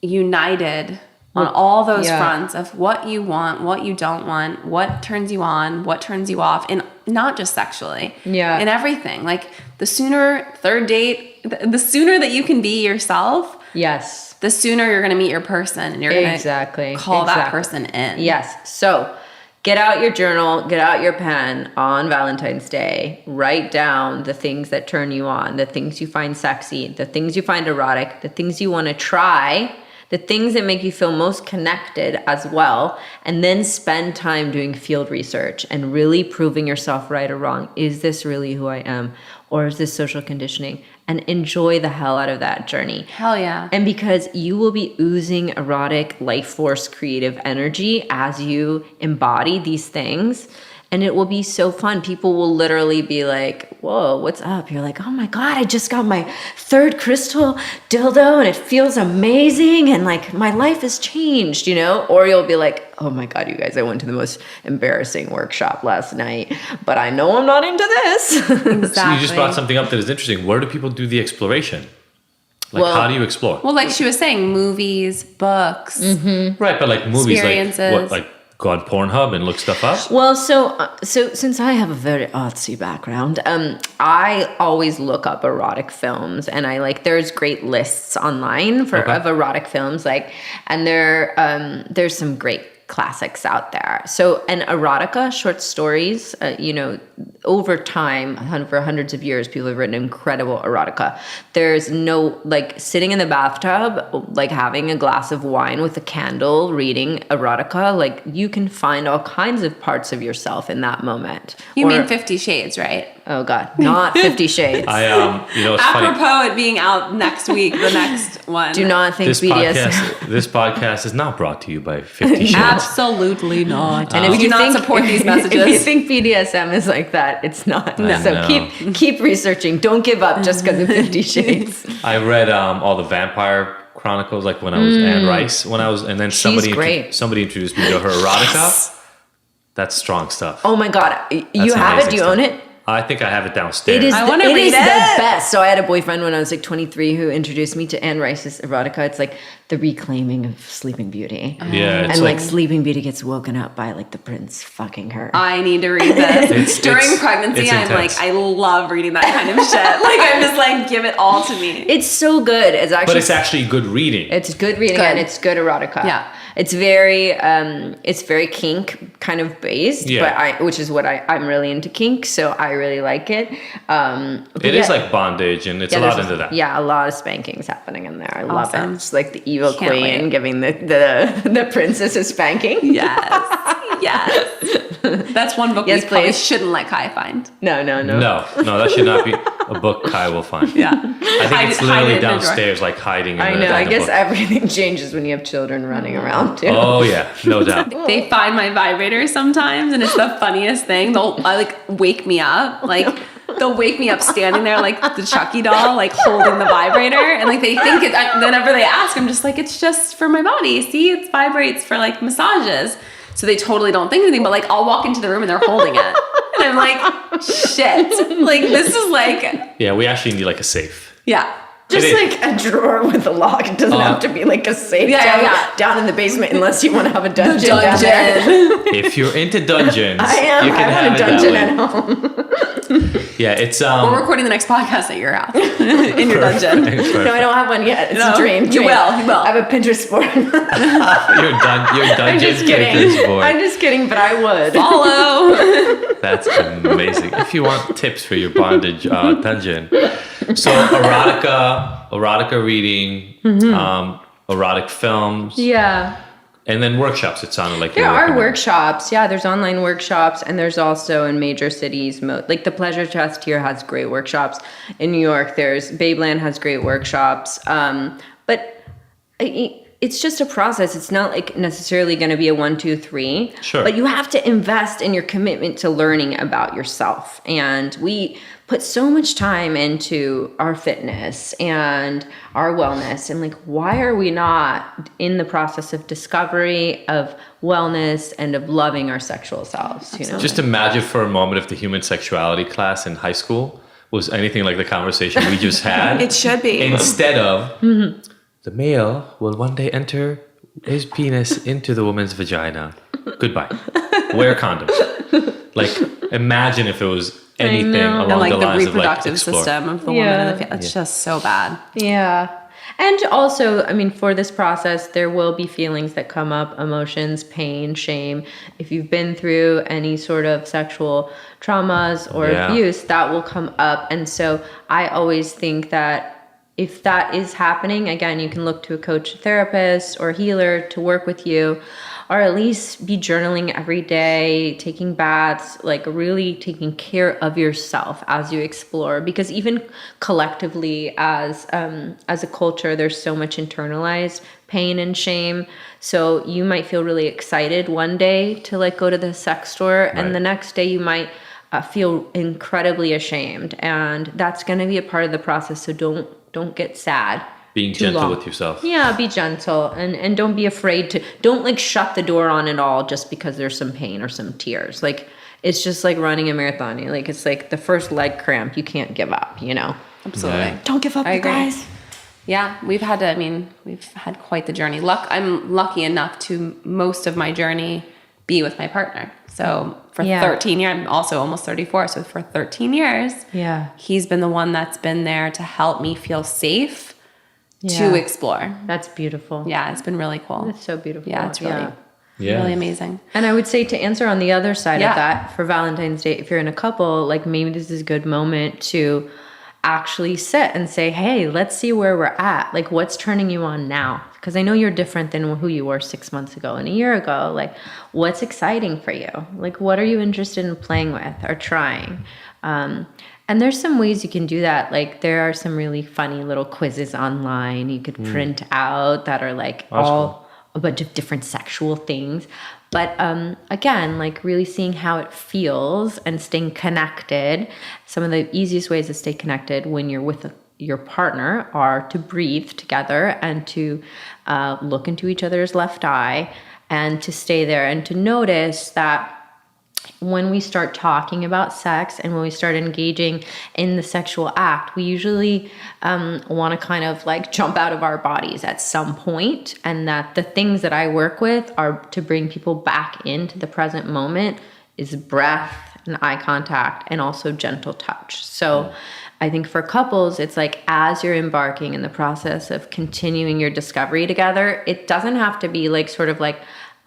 united on all those fronts of what you want, what you don't want, what turns you on, what turns you off, and not just sexually. Yeah. In everything. Like the sooner, 3rd date, the sooner that you can be yourself. Yes. The sooner you're going to meet your person and you're going to call that person in. Yes. So get out your journal, get out your pen on Valentine's Day, write down the things that turn you on, the things you find sexy, the things you find erotic, the things you want to try, the things that make you feel most connected as well, and then spend time doing field research and really proving yourself right or wrong. Is this really who I am? Or is this social conditioning? And enjoy the hell out of that journey. Hell yeah. And because you will be oozing erotic, life force, creative energy as you embody these things. And it will be so fun. People will literally be like, whoa, what's up? You're like, oh my God, I just got my 3rd crystal dildo and it feels amazing. And like my life has changed, you know? Or you'll be like, oh my God, you guys, I went to the most embarrassing workshop last night, but I know I'm not into this. Exactly. So you just brought something up that is interesting. Where do people do the exploration? Like, how do you explore? Well, like she was saying, movies, books. Mm-hmm. Right, but like movies, experiences. like what, like go on Pornhub and look stuff up? Well, so since I have a very artsy background, I always look up erotic films, and there's great lists online of erotic films, and there's some great classics out there. So, and erotica, short stories, over time, for hundreds of years, people have written incredible erotica. There's no, like, sitting in the bathtub, like having a glass of wine with a candle, reading erotica, like, you can find all kinds of parts of yourself in that moment. You mean 50 Shades, right? Oh God, not 50 Shades. It's funny. Apropos it being out next week, the next one. Do not think This podcast is not brought to you by 50 Shades. Absolutely not. And we do not support these messages. If you think BDSM is like that, it's not. No. So keep researching. Don't give up just because of 50 Shades. I read all the Vampire Chronicles, like when I was Anne Rice, and then somebody introduced me to her erotica. That's strong stuff. Oh my God, you have it? Do you own it? I think I have it downstairs. I want to read it. It is the best. So I had a boyfriend when I was like 23 who introduced me to Anne Rice's erotica. It's like the reclaiming of Sleeping Beauty. Yeah. And like Sleeping Beauty gets woken up by like the prince fucking her. I need to read this. During pregnancy, I'm intense. like, I love reading that kind of shit. Like, I'm just like, give it all to me. It's so good. But it's actually good reading. It's good reading and it's good erotica. Yeah. It's very kink kind of based, but which is what I'm really into kink, so I really like it. It is like bondage, and it's a lot into that. Yeah, a lot of spankings happening in there. I love Awesome. it. It's like the evil Can't queen wait. giving the princess a spanking. Yes. That's one book Yes, we probably please. shouldn't let Kai find. No. No, that should not be a book Kai will find. Yeah. I think it's Hide it literally in the drawer. downstairs, like hiding in the I know. I guess book. everything changes when you have children running around too. Oh yeah, no doubt. They find my vibrator sometimes, and it's the funniest thing. They'll wake me up, they'll wake me up standing there like the Chucky doll, like holding the vibrator, and like they think it. Whenever they ask, I'm just like, it's just for my body. See, it vibrates for like massages. So they totally don't think anything, but like I'll walk into the room and they're holding it, and I'm like, shit, like this is like. Yeah, we actually need like a safe. Yeah. Just like a drawer with a lock. It doesn't have to be like a safe down in the basement unless you want to have a dungeon down there. If you're into dungeons, I am. you can I have want a it dungeon that way. at home. Yeah, it's We're recording the next podcast at your house in your dungeon. No, I don't have one yet. It's a dream. You will. I have a Pinterest board. Your dungeon. I'm just kidding. I'm just kidding, but I would. Follow. That's amazing. If you want tips for your bondage dungeon, so erotica reading, erotic films, and then workshops. It sounded like there are workshops. Yeah, there's online workshops, and there's also in major cities, like the Pleasure Chest here has great workshops. In New York, there's Babeland has great workshops, but. It's just a process. It's not like necessarily going to be a 1, 2, 3. Sure. But you have to invest in your commitment to learning about yourself. And we put so much time into our fitness and our wellness. And like, why are we not in the process of discovery, of wellness, and of loving our sexual selves? You know? Just imagine for a moment if the human sexuality class in high school was anything like the conversation we just had. It should be. Instead of... The male will one day enter his penis into the woman's vagina. Goodbye. Wear condoms. Like, imagine if it was anything along And like the the lines of like reproductive explore. system of the woman and the family. It's just so bad. Yeah. And also, I mean, for this process, there will be feelings that come up, emotions, pain, shame. If you've been through any sort of sexual traumas or abuse, that will come up. And so I always think that if that is happening, again, you can look to a coach, therapist, or healer to work with you, or at least be journaling every day, taking baths, like really taking care of yourself as you explore. Because even collectively as a culture, there's so much internalized pain and shame. So you might feel really excited one day to like go to the sex store, and the next day you might feel incredibly ashamed, and that's going to be a part of the process. So don't get sad. Being gentle with yourself. Yeah, be gentle, and don't be afraid to, don't like shut the door on it all just because there's some pain or some tears. Like, it's just like running a marathon. Like, it's like the first leg cramp, you can't give up, you know? Absolutely. Yeah. Don't give up, you guys. Yeah, we've had quite the journey. I'm lucky enough to most of my journey be with my partner. So for 13 years, I'm also almost 34. So for 13 years, he's been the one that's been there to help me feel safe to explore. That's beautiful. Yeah, it's been really cool. It's so beautiful. Yeah, it's really. Yeah. Really amazing. And I would say, to answer on the other side Yeah. of that, for Valentine's Day, if you're in a couple, like maybe this is a good moment to actually sit and say, hey, let's see where we're at. Like, what's turning you on now? Because I know you're different than who you were 6 months ago and a year ago. Like, what's exciting for you? Like, what are you interested in playing with or trying? And there's some ways you can do that. Like, there are some really funny little quizzes online you could print out that are like all a bunch of different sexual things. But again, like really seeing how it feels and staying connected. Some of the easiest ways to stay connected when you're with your partner are to breathe together and to look into each other's left eye and to stay there and to notice that when we start talking about sex and when we start engaging in the sexual act, we usually want to kind of like jump out of our bodies at some point, and that the things that I work with are to bring people back into the present moment is breath and eye contact and also gentle touch. So I think for couples, it's like as you're embarking in the process of continuing your discovery together, it doesn't have to be like sort of like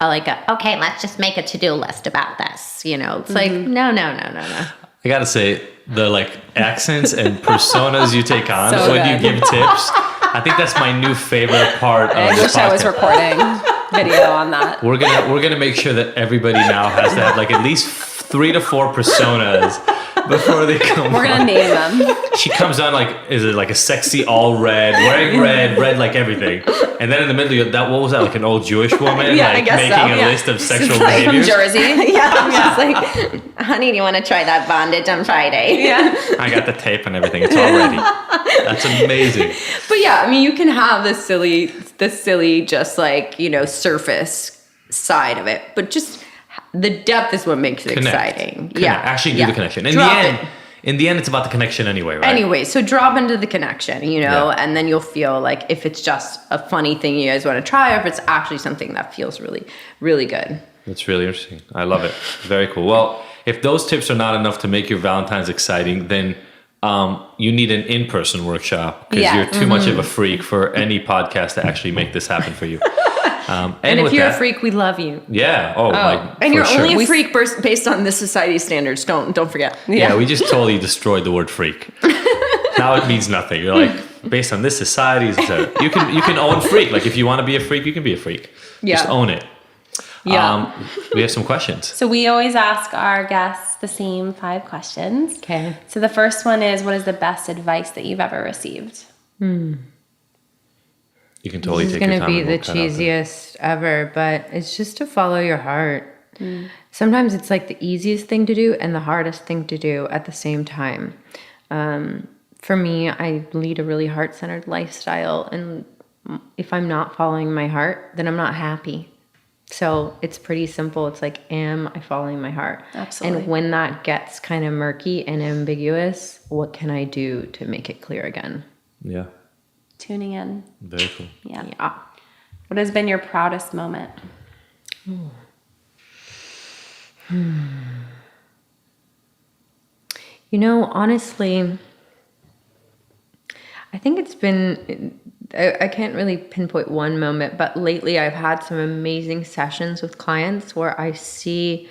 okay, let's just make a to-do list about this. You know, it's like, no. I gotta say, the like accents and personas you take on So when good. you give tips, I think that's my new favorite part of I the wish I was podcast. recording video on that. We're gonna make sure that everybody now has to have like at least 3 to 4 personas before they come. We're gonna name them. She comes on like, is it like a sexy all red, wearing red like everything, and then in the middle you that what was that, like an old Jewish woman Yeah, I like guess making so, a yeah. list of sexual From behaviors. Jersey. Yeah, I'm just like, honey, do you want to try that bondage on Friday? Yeah. I got the tape and everything. It's all ready. That's amazing. But yeah, I mean, you can have the silly, just like, you know, surface side of it, but just the depth is what makes it exciting. Connect. Yeah, Actually do yeah. the connection. Drop it. In the end, it's about the connection anyway, right? Anyway, so drop into the connection, you know, Yeah. and then you'll feel like if it's just a funny thing you guys want to try, or if it's actually something that feels really, really good. That's really interesting. I love it. Very cool. Well, if those tips are not enough to make your Valentine's exciting, then you need an in-person workshop because Yeah. you're too much of a freak for any podcast to actually make this happen for you. And if with you're that- a freak, we love you. Yeah. Oh, like, And for you're sure. only a freak based on this society's standards. Don't forget. Yeah, we just totally destroyed the word freak. Now it means nothing. You're like, based on this society, you can own freak. Like if you want to be a freak, you can be a freak. Yeah. Just own it. Yeah. We have some questions. So we always ask our guests the same 5 questions. Okay. So the first one is, what is the best advice that you've ever received? You can totally This is take your going to time. be and the we'll cut out the- cheesiest ever, but it's just to follow your heart. Sometimes it's like the easiest thing to do and the hardest thing to do at the same time. For me, I lead a really heart-centered lifestyle, and if I'm not following my heart, then I'm not happy. So it's pretty simple. It's like, am I following my heart? Absolutely. And when that gets kind of murky and ambiguous, what can I do to make it clear again? Yeah. Tuning in. Very cool. Yeah. Yeah. What has been your proudest moment? You know, honestly, I think it's been, I can't really pinpoint one moment, but lately I've had some amazing sessions with clients where I see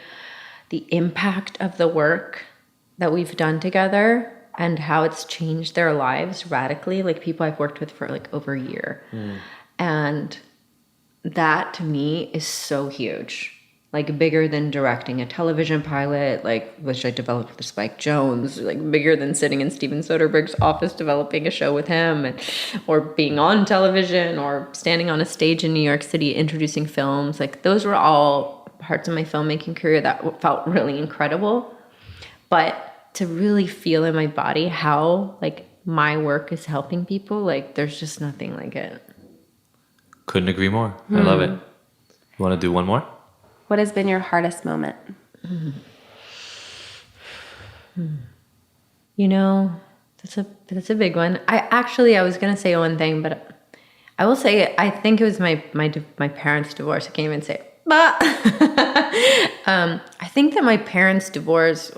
the impact of the work that we've done together and how it's changed their lives radically. Like people I've worked with for like over a year. And that to me is so huge. Like bigger than directing a television pilot, like which I developed with Spike Jonze, like bigger than sitting in Steven Soderbergh's office developing a show with him, and, or being on television, or standing on a stage in New York City introducing films. Like those were all parts of my filmmaking career that felt really incredible. But to really feel in my body how like my work is helping people, like there's just nothing like it. Couldn't agree more. I love it. You want to do one more? What has been your hardest moment? You know, that's a big one. I was gonna say one thing, but I will say I think it was my parents' divorce. I can't even say it. But I think that my parents' divorce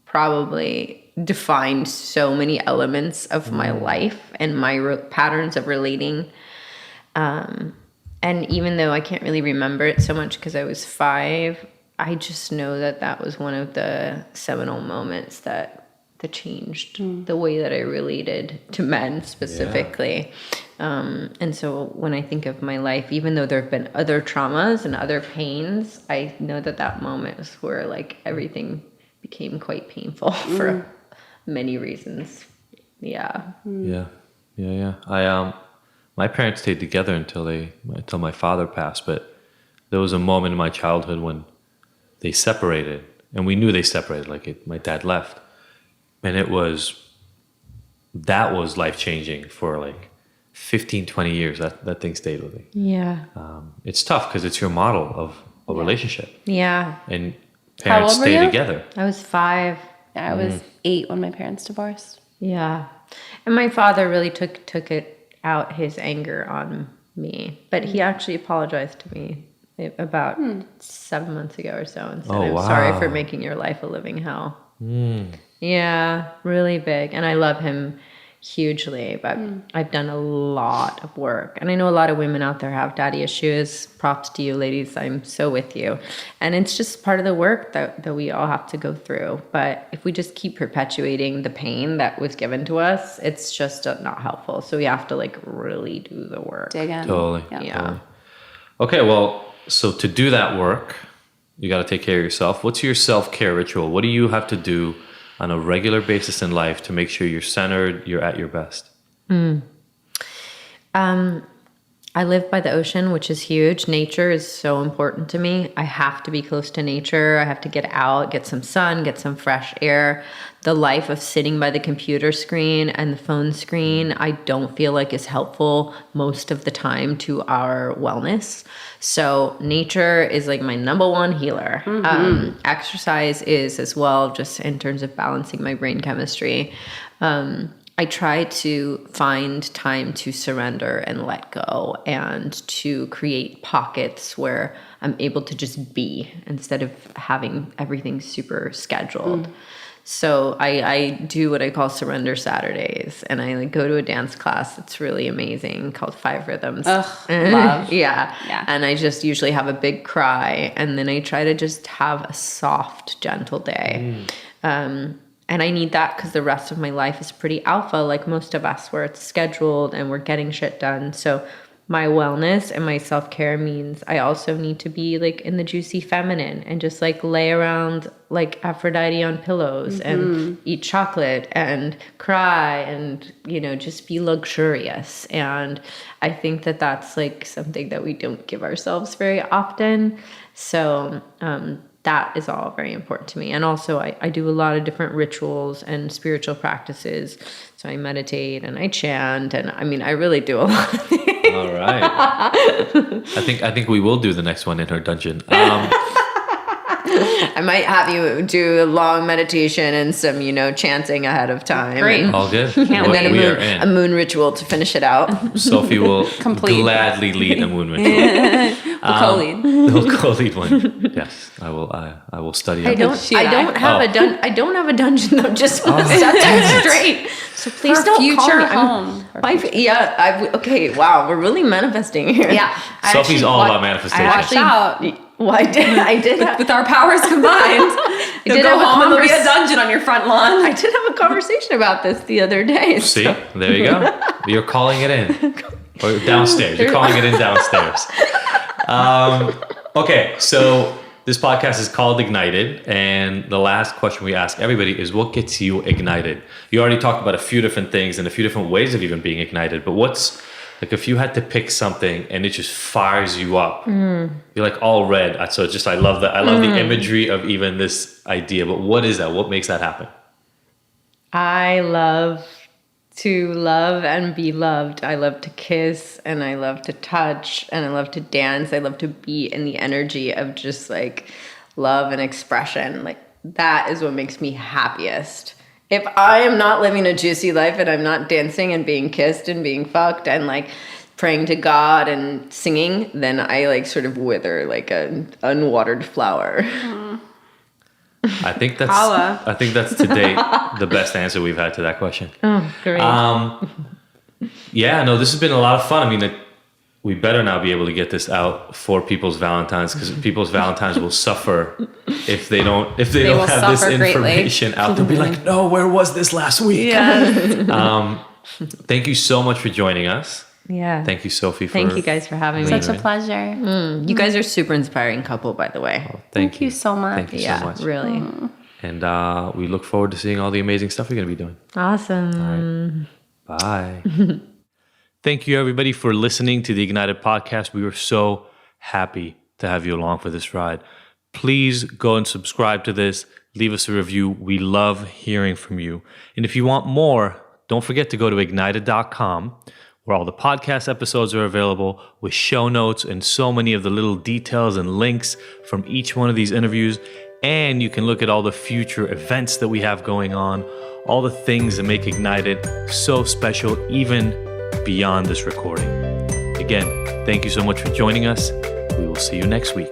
probably defined so many elements of my life and my patterns of relating. And even though I can't really remember it so much because I was 5, I just know that that was one of the seminal moments that changed the way that I related to men specifically. And so when I think of my life, even though there have been other traumas and other pains, I know that that moment was where like everything became quite painful for many reasons. Yeah. My parents stayed together until my father passed, but there was a moment in my childhood when they separated, and we knew they separated. My dad left, and that was life changing for like 15, 20 years. That thing stayed with me. Yeah. It's tough because it's your model of a relationship. Yeah. And parents old were stay you? together. I was 5. I was 8 when my parents divorced. Yeah. And my father really took it out, his anger on me. But he actually apologized to me about 7 months ago or so and said, Oh, I'm wow. sorry for making your life a living hell. Yeah, really big. And I love him hugely, but I've done a lot of work. And I know a lot of women out there have daddy issues. Props to you, ladies. I'm so with you. And it's just part of the work that we all have to go through. But if we just keep perpetuating the pain that was given to us, it's just not helpful. So we have to like really do the work. Dig in. Totally. Yeah. Totally. Okay, well, so to do that work, you got to take care of yourself. What's your self-care ritual? What do you have to do on a regular basis in life to make sure you're centered, you're at your best? I live by the ocean, which is huge. Nature is so important to me. I have to be close to nature. I have to get out, get some sun, get some fresh air. The life of sitting by the computer screen and the phone screen, I don't feel like is helpful most of the time to our wellness. So nature is like my number one healer. Exercise is as well, just in terms of balancing my brain chemistry. I try to find time to surrender and let go and to create pockets where I'm able to just be instead of having everything super scheduled. So I do what I call surrender Saturdays, and I like go to a dance class that's really amazing called 5 Rhythms. Love. Yeah. And I just usually have a big cry, and then I try to just have a soft, gentle day. And I need that because the rest of my life is pretty alpha, like most of us, where it's scheduled and we're getting shit done. So my wellness and my self-care means I also need to be like in the juicy feminine and just like lay around like Aphrodite on pillows and eat chocolate and cry and, you know, just be luxurious. And I think that that's like something that we don't give ourselves very often. So, that is all very important to me. And also I do a lot of different rituals and spiritual practices. So I meditate and I chant, and I mean, I really do a lot of things. All right. I think we will do the next one in her dungeon. I might have you do a long meditation and some, you know, chanting ahead of time. Great. And, All good. and then We are in. a moon ritual to finish it out. Sophie will Complete. gladly lead a moon ritual. We'll co-lead. We'll co-lead one. Yes, I will study. I up. don't have a dungeon though, just set that straight. So please Our don't future call me. home. Okay, wow, we're really manifesting here. Yeah. Sophie's all about manifestation. Watch out. Well, I did. With our powers combined, you'll did go have a home and there'll be a convers- dungeon on your front lawn. I did have a conversation about this the other day. See, there you go. You're calling it in. Or downstairs. You're calling it in downstairs. Okay, so this podcast is called Ignited, and the last question we ask everybody is, what gets you ignited? You already talked about a few different things and a few different ways of even being ignited, but what's, like, if you had to pick something and it just fires you up, you're like all red. So just, I love that. I love the imagery of even this idea, but what is that? What makes that happen? I love to love and be loved. I love to kiss and I love to touch and I love to dance. I love to be in the energy of just like love and expression. Like that is what makes me happiest. If I am not living a juicy life and I'm not dancing and being kissed and being fucked and like praying to God and singing, then I like sort of wither like an unwatered flower. I think that's to date the best answer we've had to that question. Oh, great. Yeah, no, this has been a lot of fun. I mean, we better now be able to get this out for people's Valentines, because people's Valentines will suffer if they don't have this information out. They'll be like, no, where was this last week? Yeah. Thank you so much for joining us. Yeah. Thank you, Sophie. Thank you guys for having me. Such a pleasure. You guys are super inspiring couple, by the way. Thank you so much. Thank you so much. Really. And we look forward to seeing all the amazing stuff you're going to be doing. Awesome. Bye. Thank you, everybody, for listening to the Ignited podcast. We were so happy to have you along for this ride. Please go and subscribe to this. Leave us a review. We love hearing from you. And if you want more, don't forget to go to ignited.com, where all the podcast episodes are available with show notes and so many of the little details and links from each one of these interviews. And you can look at all the future events that we have going on, all the things that make Ignited so special, even beyond this recording. Again, thank you so much for joining us. We will see you next week.